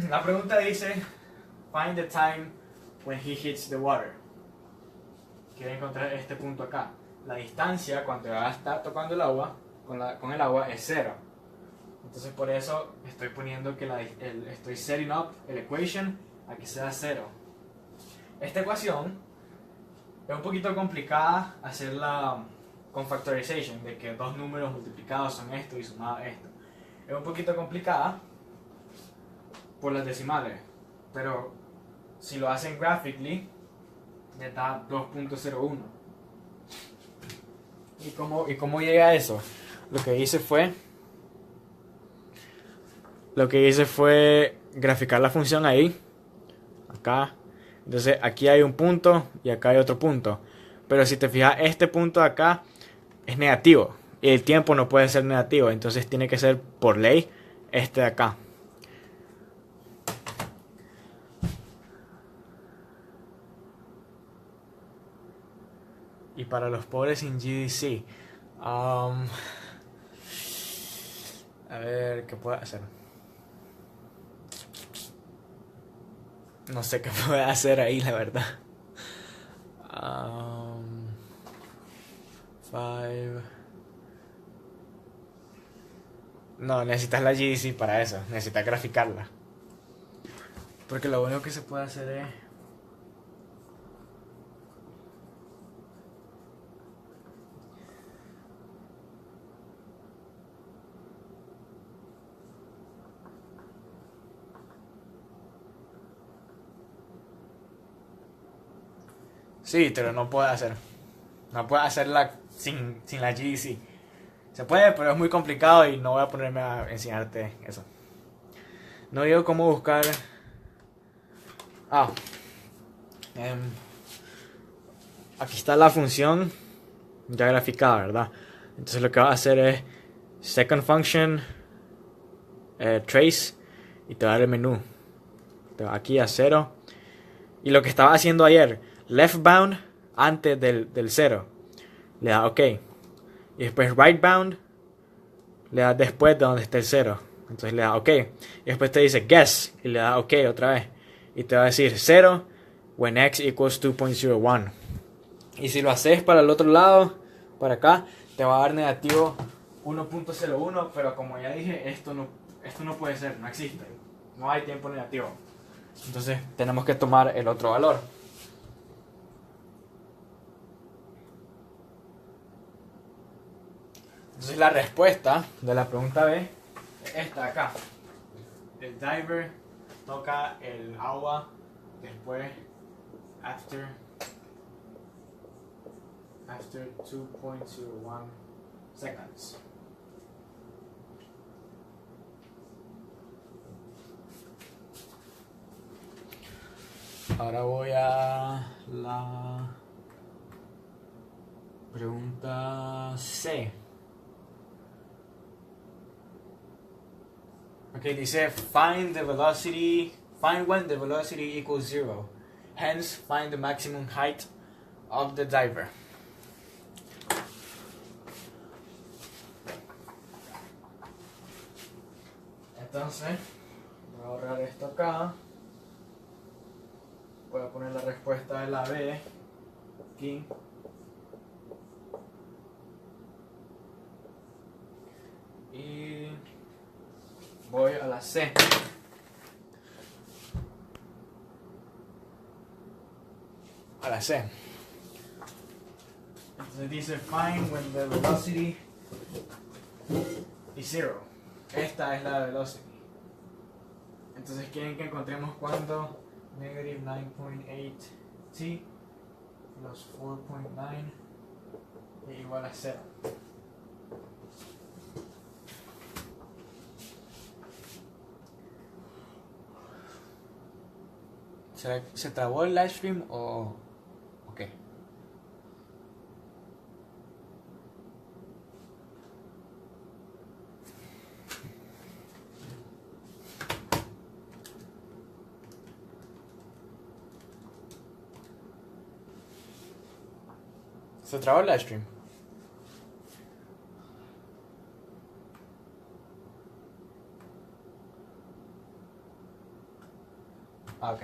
Speaker 1: la pregunta dice find the time when he hits the water. Quiere encontrar este punto acá. La distancia cuando va a estar tocando el agua con el agua es 0. Entonces por eso estoy poniendo que estoy setting up el equation a que sea 0. Esta ecuación es un poquito complicada hacerla con factorization, de que dos números multiplicados son esto y sumado esto. Es un poquito complicada por las decimales, pero si lo hacen graphically, le da 2.01. ¿Y cómo llega a eso? Lo que hice fue graficar la función ahí, acá. Entonces aquí hay un punto y acá hay otro punto. Pero si te fijas, este punto de acá es negativo. Y el tiempo no puede ser negativo. Entonces tiene que ser por ley este de acá. Y para los pobres en GDC. A ver, ¿qué puedo hacer? No sé qué puedo hacer ahí, la verdad. 5. No, necesitas la GDC para eso. Necesitas graficarla. Porque lo único que se puede hacer es... Sí, pero no puedo hacer. No puedo hacerla sin la GDC. Se puede, pero es muy complicado y no voy a ponerme a enseñarte eso. No digo cómo buscar. Ah, aquí está la función ya graficada, ¿verdad? Entonces lo que va a hacer es second function trace y te va a dar el menú. Te va aquí a 0. Y lo que estaba haciendo ayer, left bound antes del 0. Le da OK. Y después right bound le da después de donde esté el 0. Entonces le da OK. Y después te dice guess y le da OK otra vez. Y te va a decir 0 when x equals 2.01. Y si lo haces para el otro lado, para acá, te va a dar negativo 1.01. Pero como ya dije, esto no puede ser, no existe. No hay tiempo negativo. Entonces tenemos que tomar el otro valor. Entonces la respuesta de la pregunta B es esta de acá. El diver toca el agua después after 2.01 seconds. Ahora voy a la pregunta C. Ok, dice find when the velocity equals 0. Hence, find the maximum height of the diver. Entonces, voy a borrar esto acá. Voy a poner la respuesta de la B aquí. Y voy a la C. A la C. Entonces dice find when the velocity is 0. Esta es la velocity. Entonces quieren que encontremos cuando negative 9.8 t plus 4.9 es igual a 0. ¿Se trabó el live stream o qué? ¿Se trabó el live stream? Ah, ok.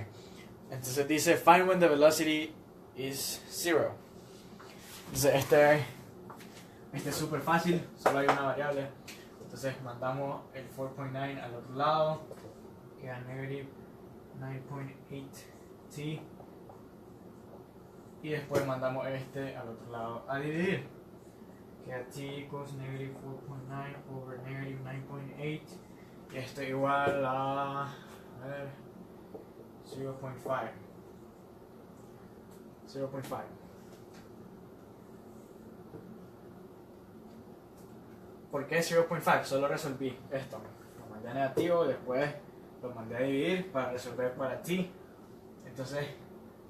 Speaker 1: Entonces dice find when the velocity is 0. Entonces este es súper fácil, solo hay una variable. Entonces mandamos el 4.9 al otro lado, queda negative 9.8 t. Y después mandamos este al otro lado a dividir. Queda t equals negative 4.9 over negative 9.8. Y esto igual a ver, 0.5. 0.5. ¿Por qué 0.5? Solo resolví esto. Lo mandé a negativo y después lo mandé a dividir para resolver para t. Entonces,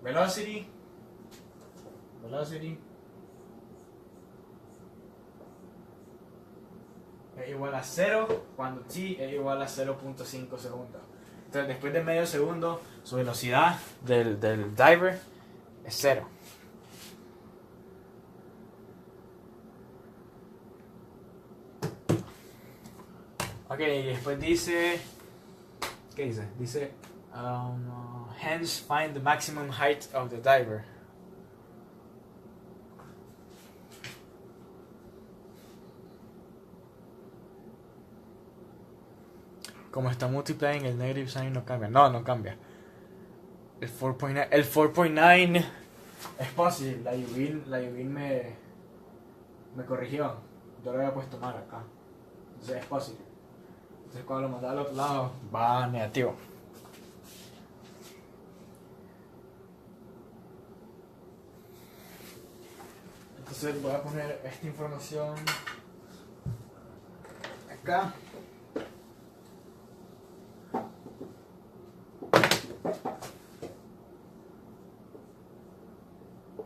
Speaker 1: velocity es igual a 0 cuando t es igual a 0.5 segundos. Entonces, después de medio segundo, su velocidad del diver es 0. Ok, y después dice... ¿Qué dice? Dice... hence, find the maximum height of the diver. Como está multiplying, el negative sign no cambia. No cambia. El 4.9 es posible. La Yuvin me corrigió. Yo lo había puesto mal acá. Entonces es posible. Entonces cuando lo mandaba al otro lado va negativo. Entonces voy a poner esta información acá.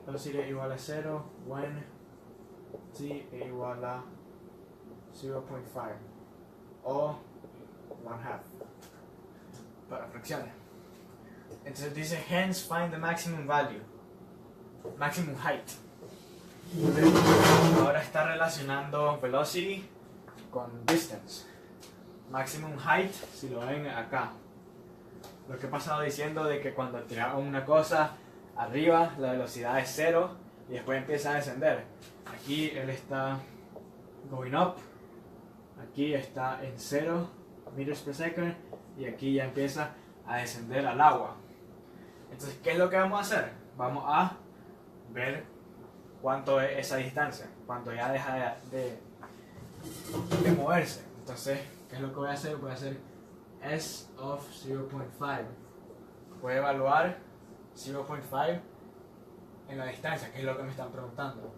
Speaker 1: velocity igual a 0 when t igual a 0.5 o 1/2 para fracciones. Entonces dice hence find the maximum value, maximum height. Ahora está relacionando velocity con distance. Maximum height, si lo ven acá, lo que he pasado diciendo de que cuando tiramos una cosa arriba la velocidad es 0 y después empieza a descender. Aquí él está going up, aquí está en 0 meters per second y aquí ya empieza a descender al agua. Entonces, ¿qué es lo que vamos a hacer? Vamos a ver cuánto es esa distancia, cuando ya deja de moverse. Entonces, ¿qué es lo que voy a hacer? Voy a hacer S of 0.5. Voy a evaluar 0.5 en la distancia, que es lo que me están preguntando.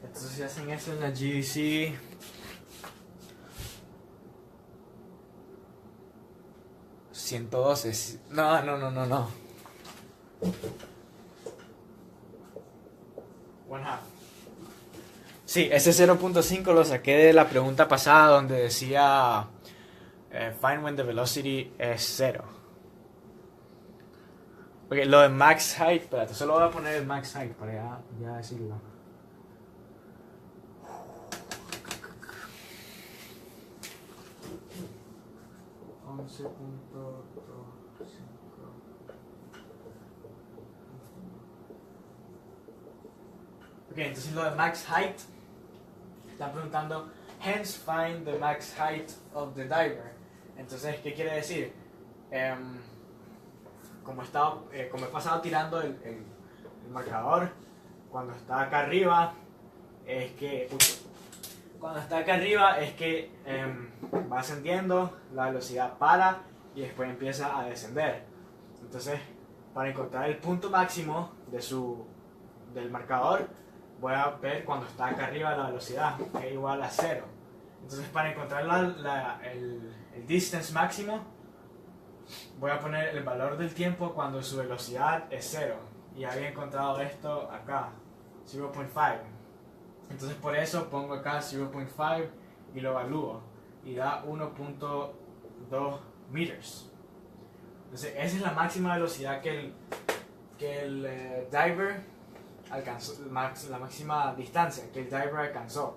Speaker 1: Entonces si hacen eso en la GDC, $112. No. 1/2. Sí, ese 0.5 lo saqué de la pregunta pasada donde decía find when the velocity es 0. Ok, lo de max height, espérate, solo voy a poner el max height para ya decirlo. Ok, entonces lo de max height, están preguntando hence find the max height of the diver. Entonces, ¿qué quiere decir? Como he pasado tirando el marcador, cuando está acá arriba es que va ascendiendo, la velocidad para y después empieza a descender. Entonces, para encontrar el punto máximo del marcador, voy a ver cuando está acá arriba la velocidad, que es igual a 0. Entonces, para encontrar el distance máximo, voy a poner el valor del tiempo cuando su velocidad es 0. Y había encontrado esto acá, 0.5. Entonces por eso pongo acá 0.5 y lo evalúo. Y da 1.2 meters. Entonces esa es la máxima velocidad que el diver alcanzó, la máxima distancia que el diver alcanzó.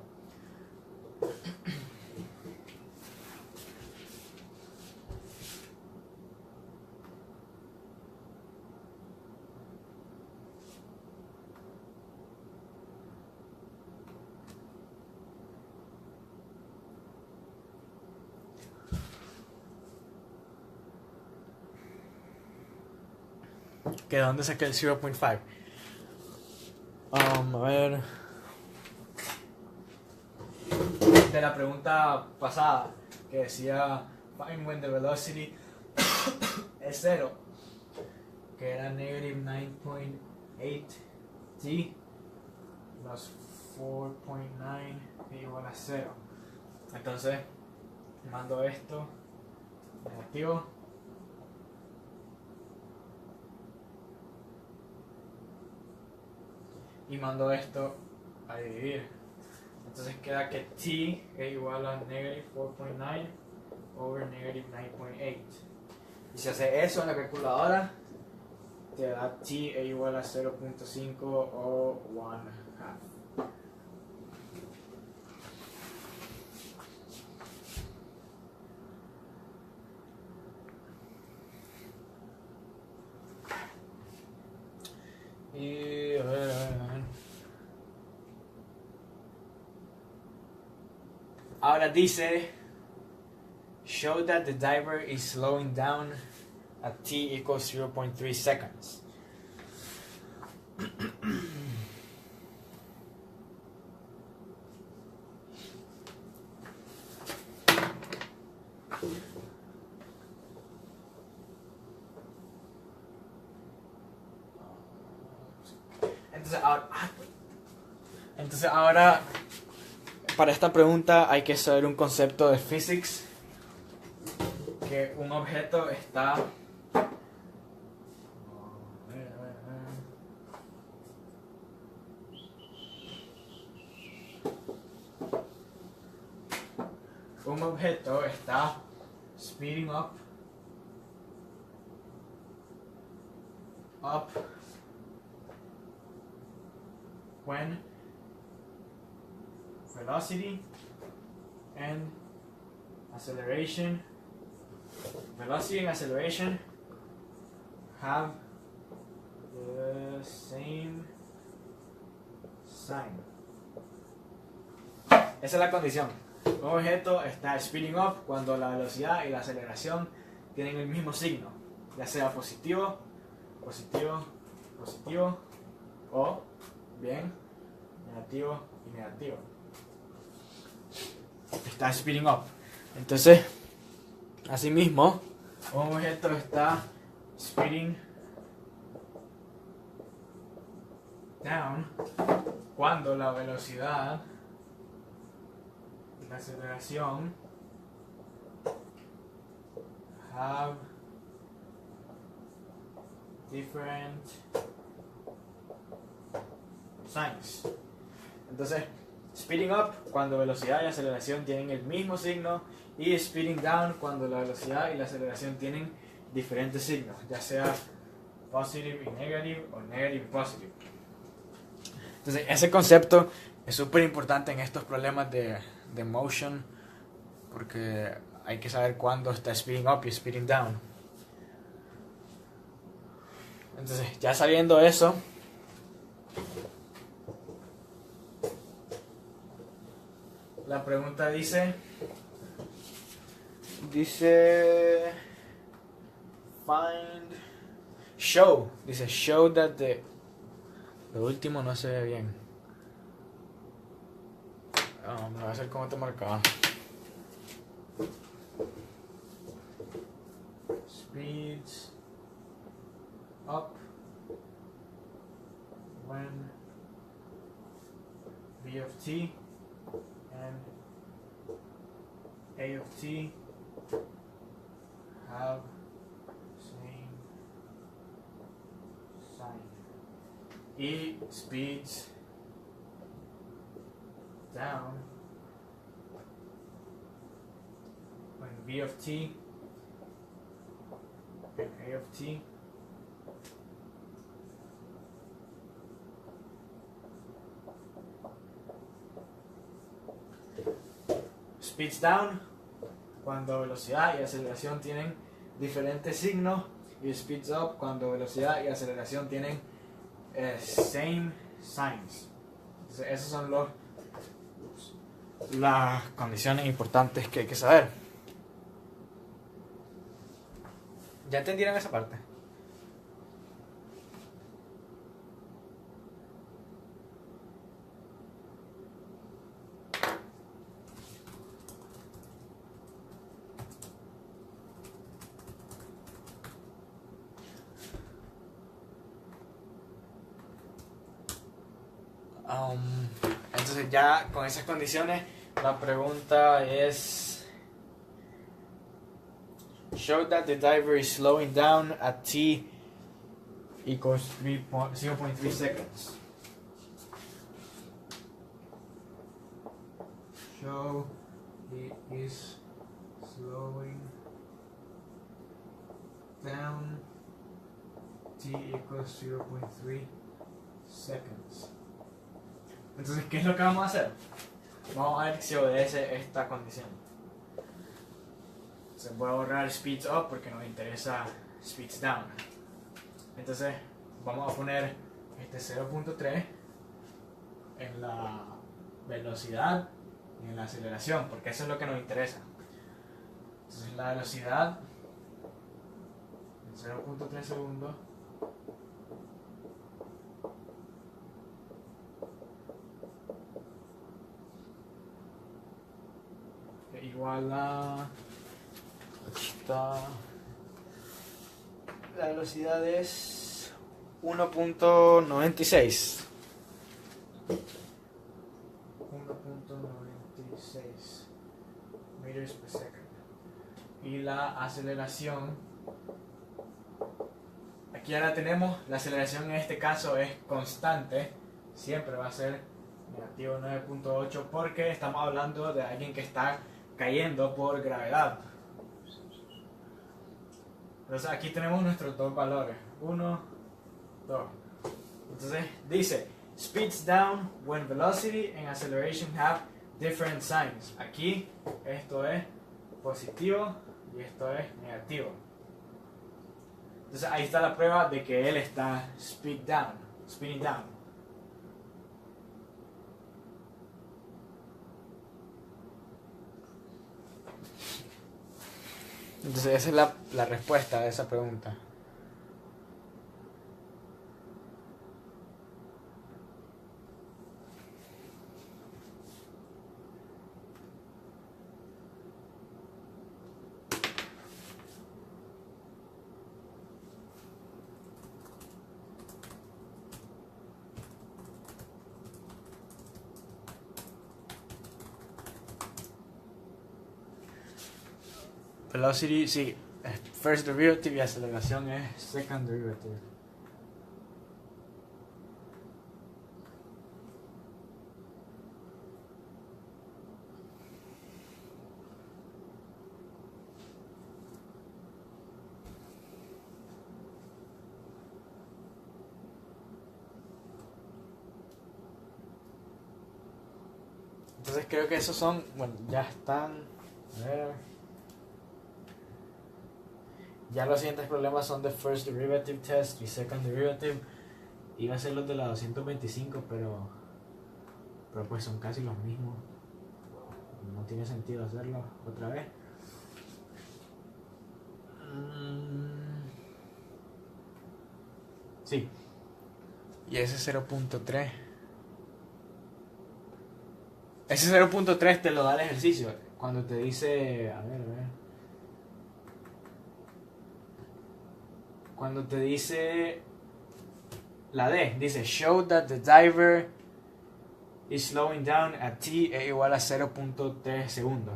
Speaker 1: ¿Que de dónde saqué el 0.5? A ver. De la pregunta pasada, que decía find when the velocity es 0, que era negative 9.8 t plus 4.9 igual a 0. Entonces, mando esto negativo. Y mando esto a dividir. Entonces queda que t es igual a negative 4.9 over negative 9.8. Y si hace eso en la calculadora, te da t es igual a 0.5 o 1/2. Y a ver. Ahora dice, show that the diver is slowing down at t equals 0.3 seconds. Entonces, ahora, Entonces ahora, para esta pregunta hay que saber un concepto de physics, que un objeto está... Un objeto está speeding up when velocity and acceleration have the same sign. Esa es la condición. Un objeto está speeding up cuando la velocidad y la aceleración tienen el mismo signo, ya sea positivo, o bien negativo y negativo. Está speeding up. Entonces, asimismo, un objeto está speeding down cuando la velocidad y la aceleración have different signs. Entonces, speeding up cuando velocidad y aceleración tienen el mismo signo, y speeding down cuando la velocidad y la aceleración tienen diferentes signos, ya sea positive y negative o negative y positive. Entonces, ese concepto es súper importante en estos problemas de motion, porque hay que saber cuándo está speeding up y speeding down. Entonces, ya sabiendo eso, la pregunta dice show that lo último no se ve bien. Me va a hacer como te marcaba. Speeds up when v of t and a of t have same sign. E speeds down when v of t and a of t speeds down cuando velocidad y aceleración tienen diferentes signos, y speeds up cuando velocidad y aceleración tienen same signs. Entonces, esas son las condiciones importantes que hay que saber. ¿Ya entendieron esa parte? Entonces, ya con esas condiciones, la pregunta es: show that the diver is slowing down at t equals 0.3 seconds. Show it is slowing down t equals 0.3 seconds. Entonces, ¿qué es lo que vamos a hacer? Vamos a ver si obedece esta condición. Se puede borrar speeds up porque nos interesa speeds down. Entonces, vamos a poner este 0.3 en la velocidad y en la aceleración, porque eso es lo que nos interesa. Entonces, la velocidad en 0.3 segundos igual a... Aquí está. La velocidad es 1.96. meters per second. Y la aceleración, aquí ahora tenemos, la aceleración en este caso es constante, siempre va a ser negativo 9.8 porque estamos hablando de alguien que está cayendo por gravedad. Entonces aquí tenemos nuestros dos valores, 1, 2. Entonces dice, speeds down when velocity and acceleration have different signs. Aquí esto es positivo y esto es negativo. Entonces ahí está la prueba de que él está speeding down. Entonces esa es la respuesta a esa pregunta. Velocity, sí, es first derivative y aceleración es second derivative. Entonces creo que esos son, bueno, ya están, a ver. Ya los siguientes problemas son de first derivative test y second derivative. Iba a ser los de la 225, pero pues son casi los mismos. No tiene sentido hacerlo otra vez. Sí. Y ese 0.3. Ese 0.3 te lo da el ejercicio. Cuando te dice, a ver. Cuando te dice la D, dice show that the diver is slowing down at t es igual a 0.3 segundos.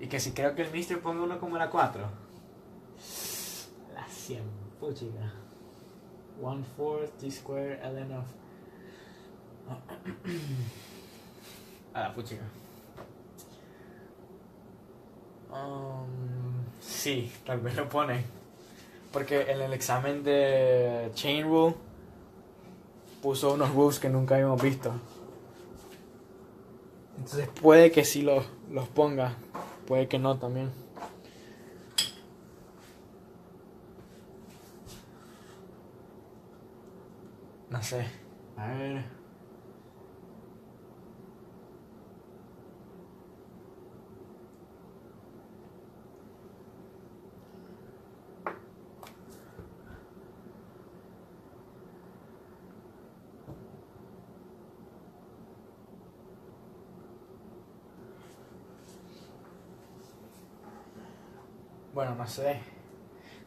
Speaker 1: Y que si creo que el mister ponga 1,4. La 100, puchica. 1/4 t square ln of. Puchica. Sí, tal vez lo pone. Porque en el examen de Chain Rule puso unos rules que nunca habíamos visto. Entonces puede que sí los ponga, puede que no también. No sé. A ver. Bueno, no sé.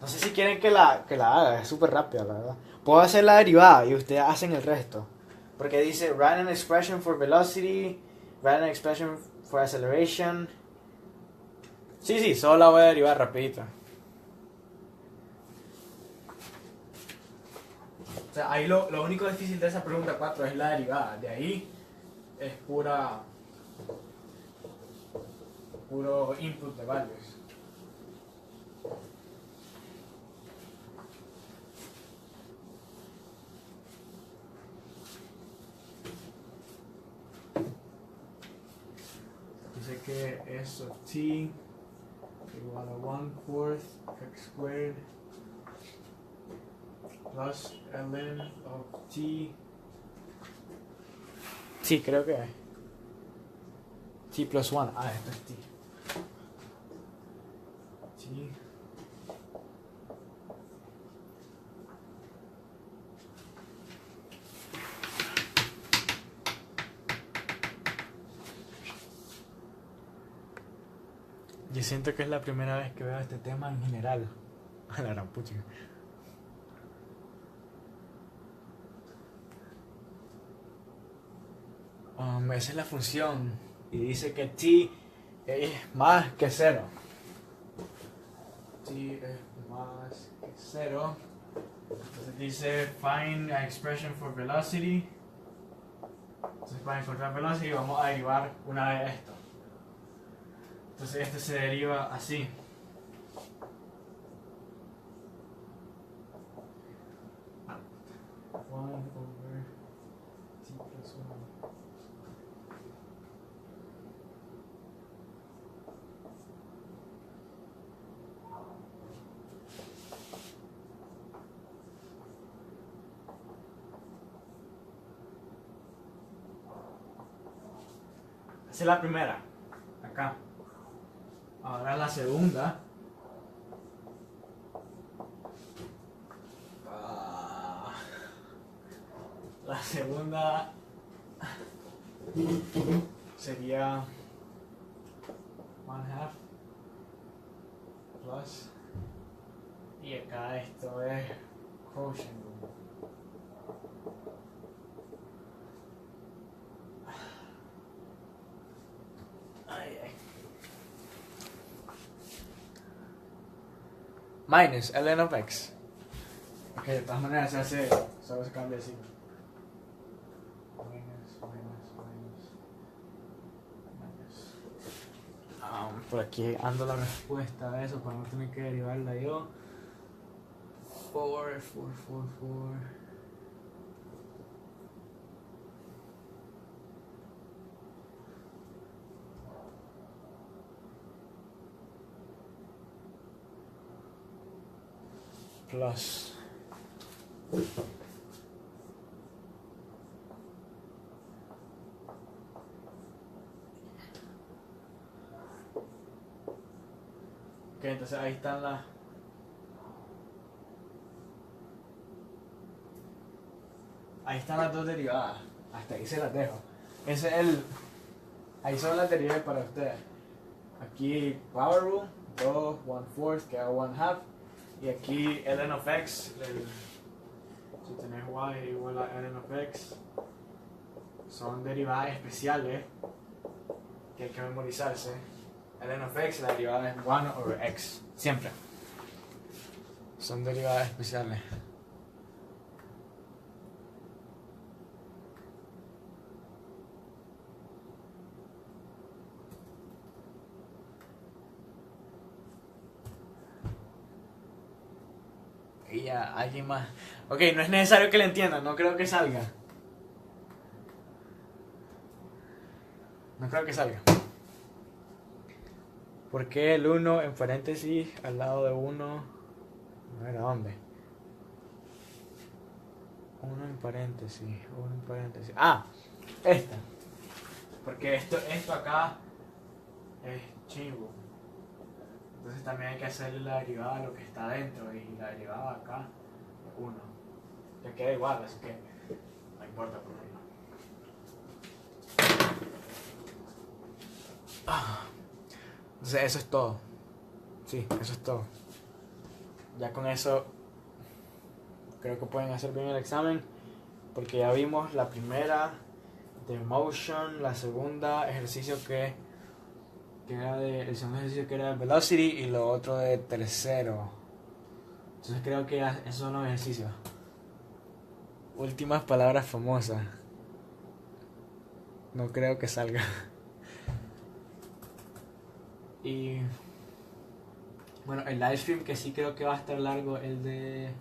Speaker 1: No sé si quieren que la haga, es súper rápida, la verdad. Puedo hacer la derivada y ustedes hacen el resto. Porque dice, write an expression for velocity, write an expression for acceleration. Sí, solo la voy a derivar rapidito. O sea, ahí lo único difícil de esa pregunta 4 es la derivada. De ahí es puro input de values. Dice que s of t igual a 1/4 x squared plus ln of t. Sí, creo que es t plus 1. Esto es t. T. Yo siento que es la primera vez que veo este tema en general. A la gran pucha. Esa es la función. Y dice que t más que cero. T es más que cero. Entonces dice find an expression for velocity. Entonces para encontrar velocity vamos a derivar una vez esto. Entonces esto se deriva así. One over t plus 1. Esa es la primera, acá. Ahora la segunda. La segunda sería 1/2 plus, y acá esto es quotient. Minus ln of x. Ok, de todas maneras se hace, solo se cambia así. Por aquí ando la respuesta a eso para no tener que derivarla yo. 4, 4, 4, 4. Plus. Ok, entonces ahí están las... Ahí están las dos derivadas. Hasta ahí se las dejo. Ese es el... Ahí son las derivadas para ustedes. Aquí power rule, 2, 1/4, queda 1/2. Y aquí ln of x, si tenés y igual a ln of x, son derivadas especiales que hay que memorizarse. Ln of x, la derivada es 1 over x, siempre. Son derivadas especiales. Y ya, alguien más. Ok, no es necesario que le entiendan, no creo que salga. No creo que salga. ¿Por qué el 1 en paréntesis al lado de 1? No era dónde. 1 en paréntesis, 1 en paréntesis. Ah, esta. Porque esto acá es chivo. Entonces también hay que hacerle la derivada a lo que está adentro. Y la derivada acá es 1. Ya queda igual, así que no importa por uno. Entonces eso es todo. Sí, eso es todo. Ya con eso creo que pueden hacer bien el examen. Porque ya vimos la primera de motion, la segunda ejercicio que era el segundo ejercicio que era de velocity y lo otro de tercero. Entonces creo que esos son los ejercicios. Últimas palabras famosas. No creo que salga. Y bueno, el live stream que sí creo que va a estar largo, el de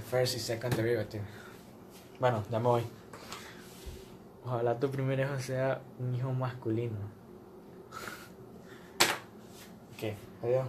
Speaker 1: first y second derivative. Bueno, ya me voy. Ojalá tu primer hijo sea un hijo masculino. Ok, adiós.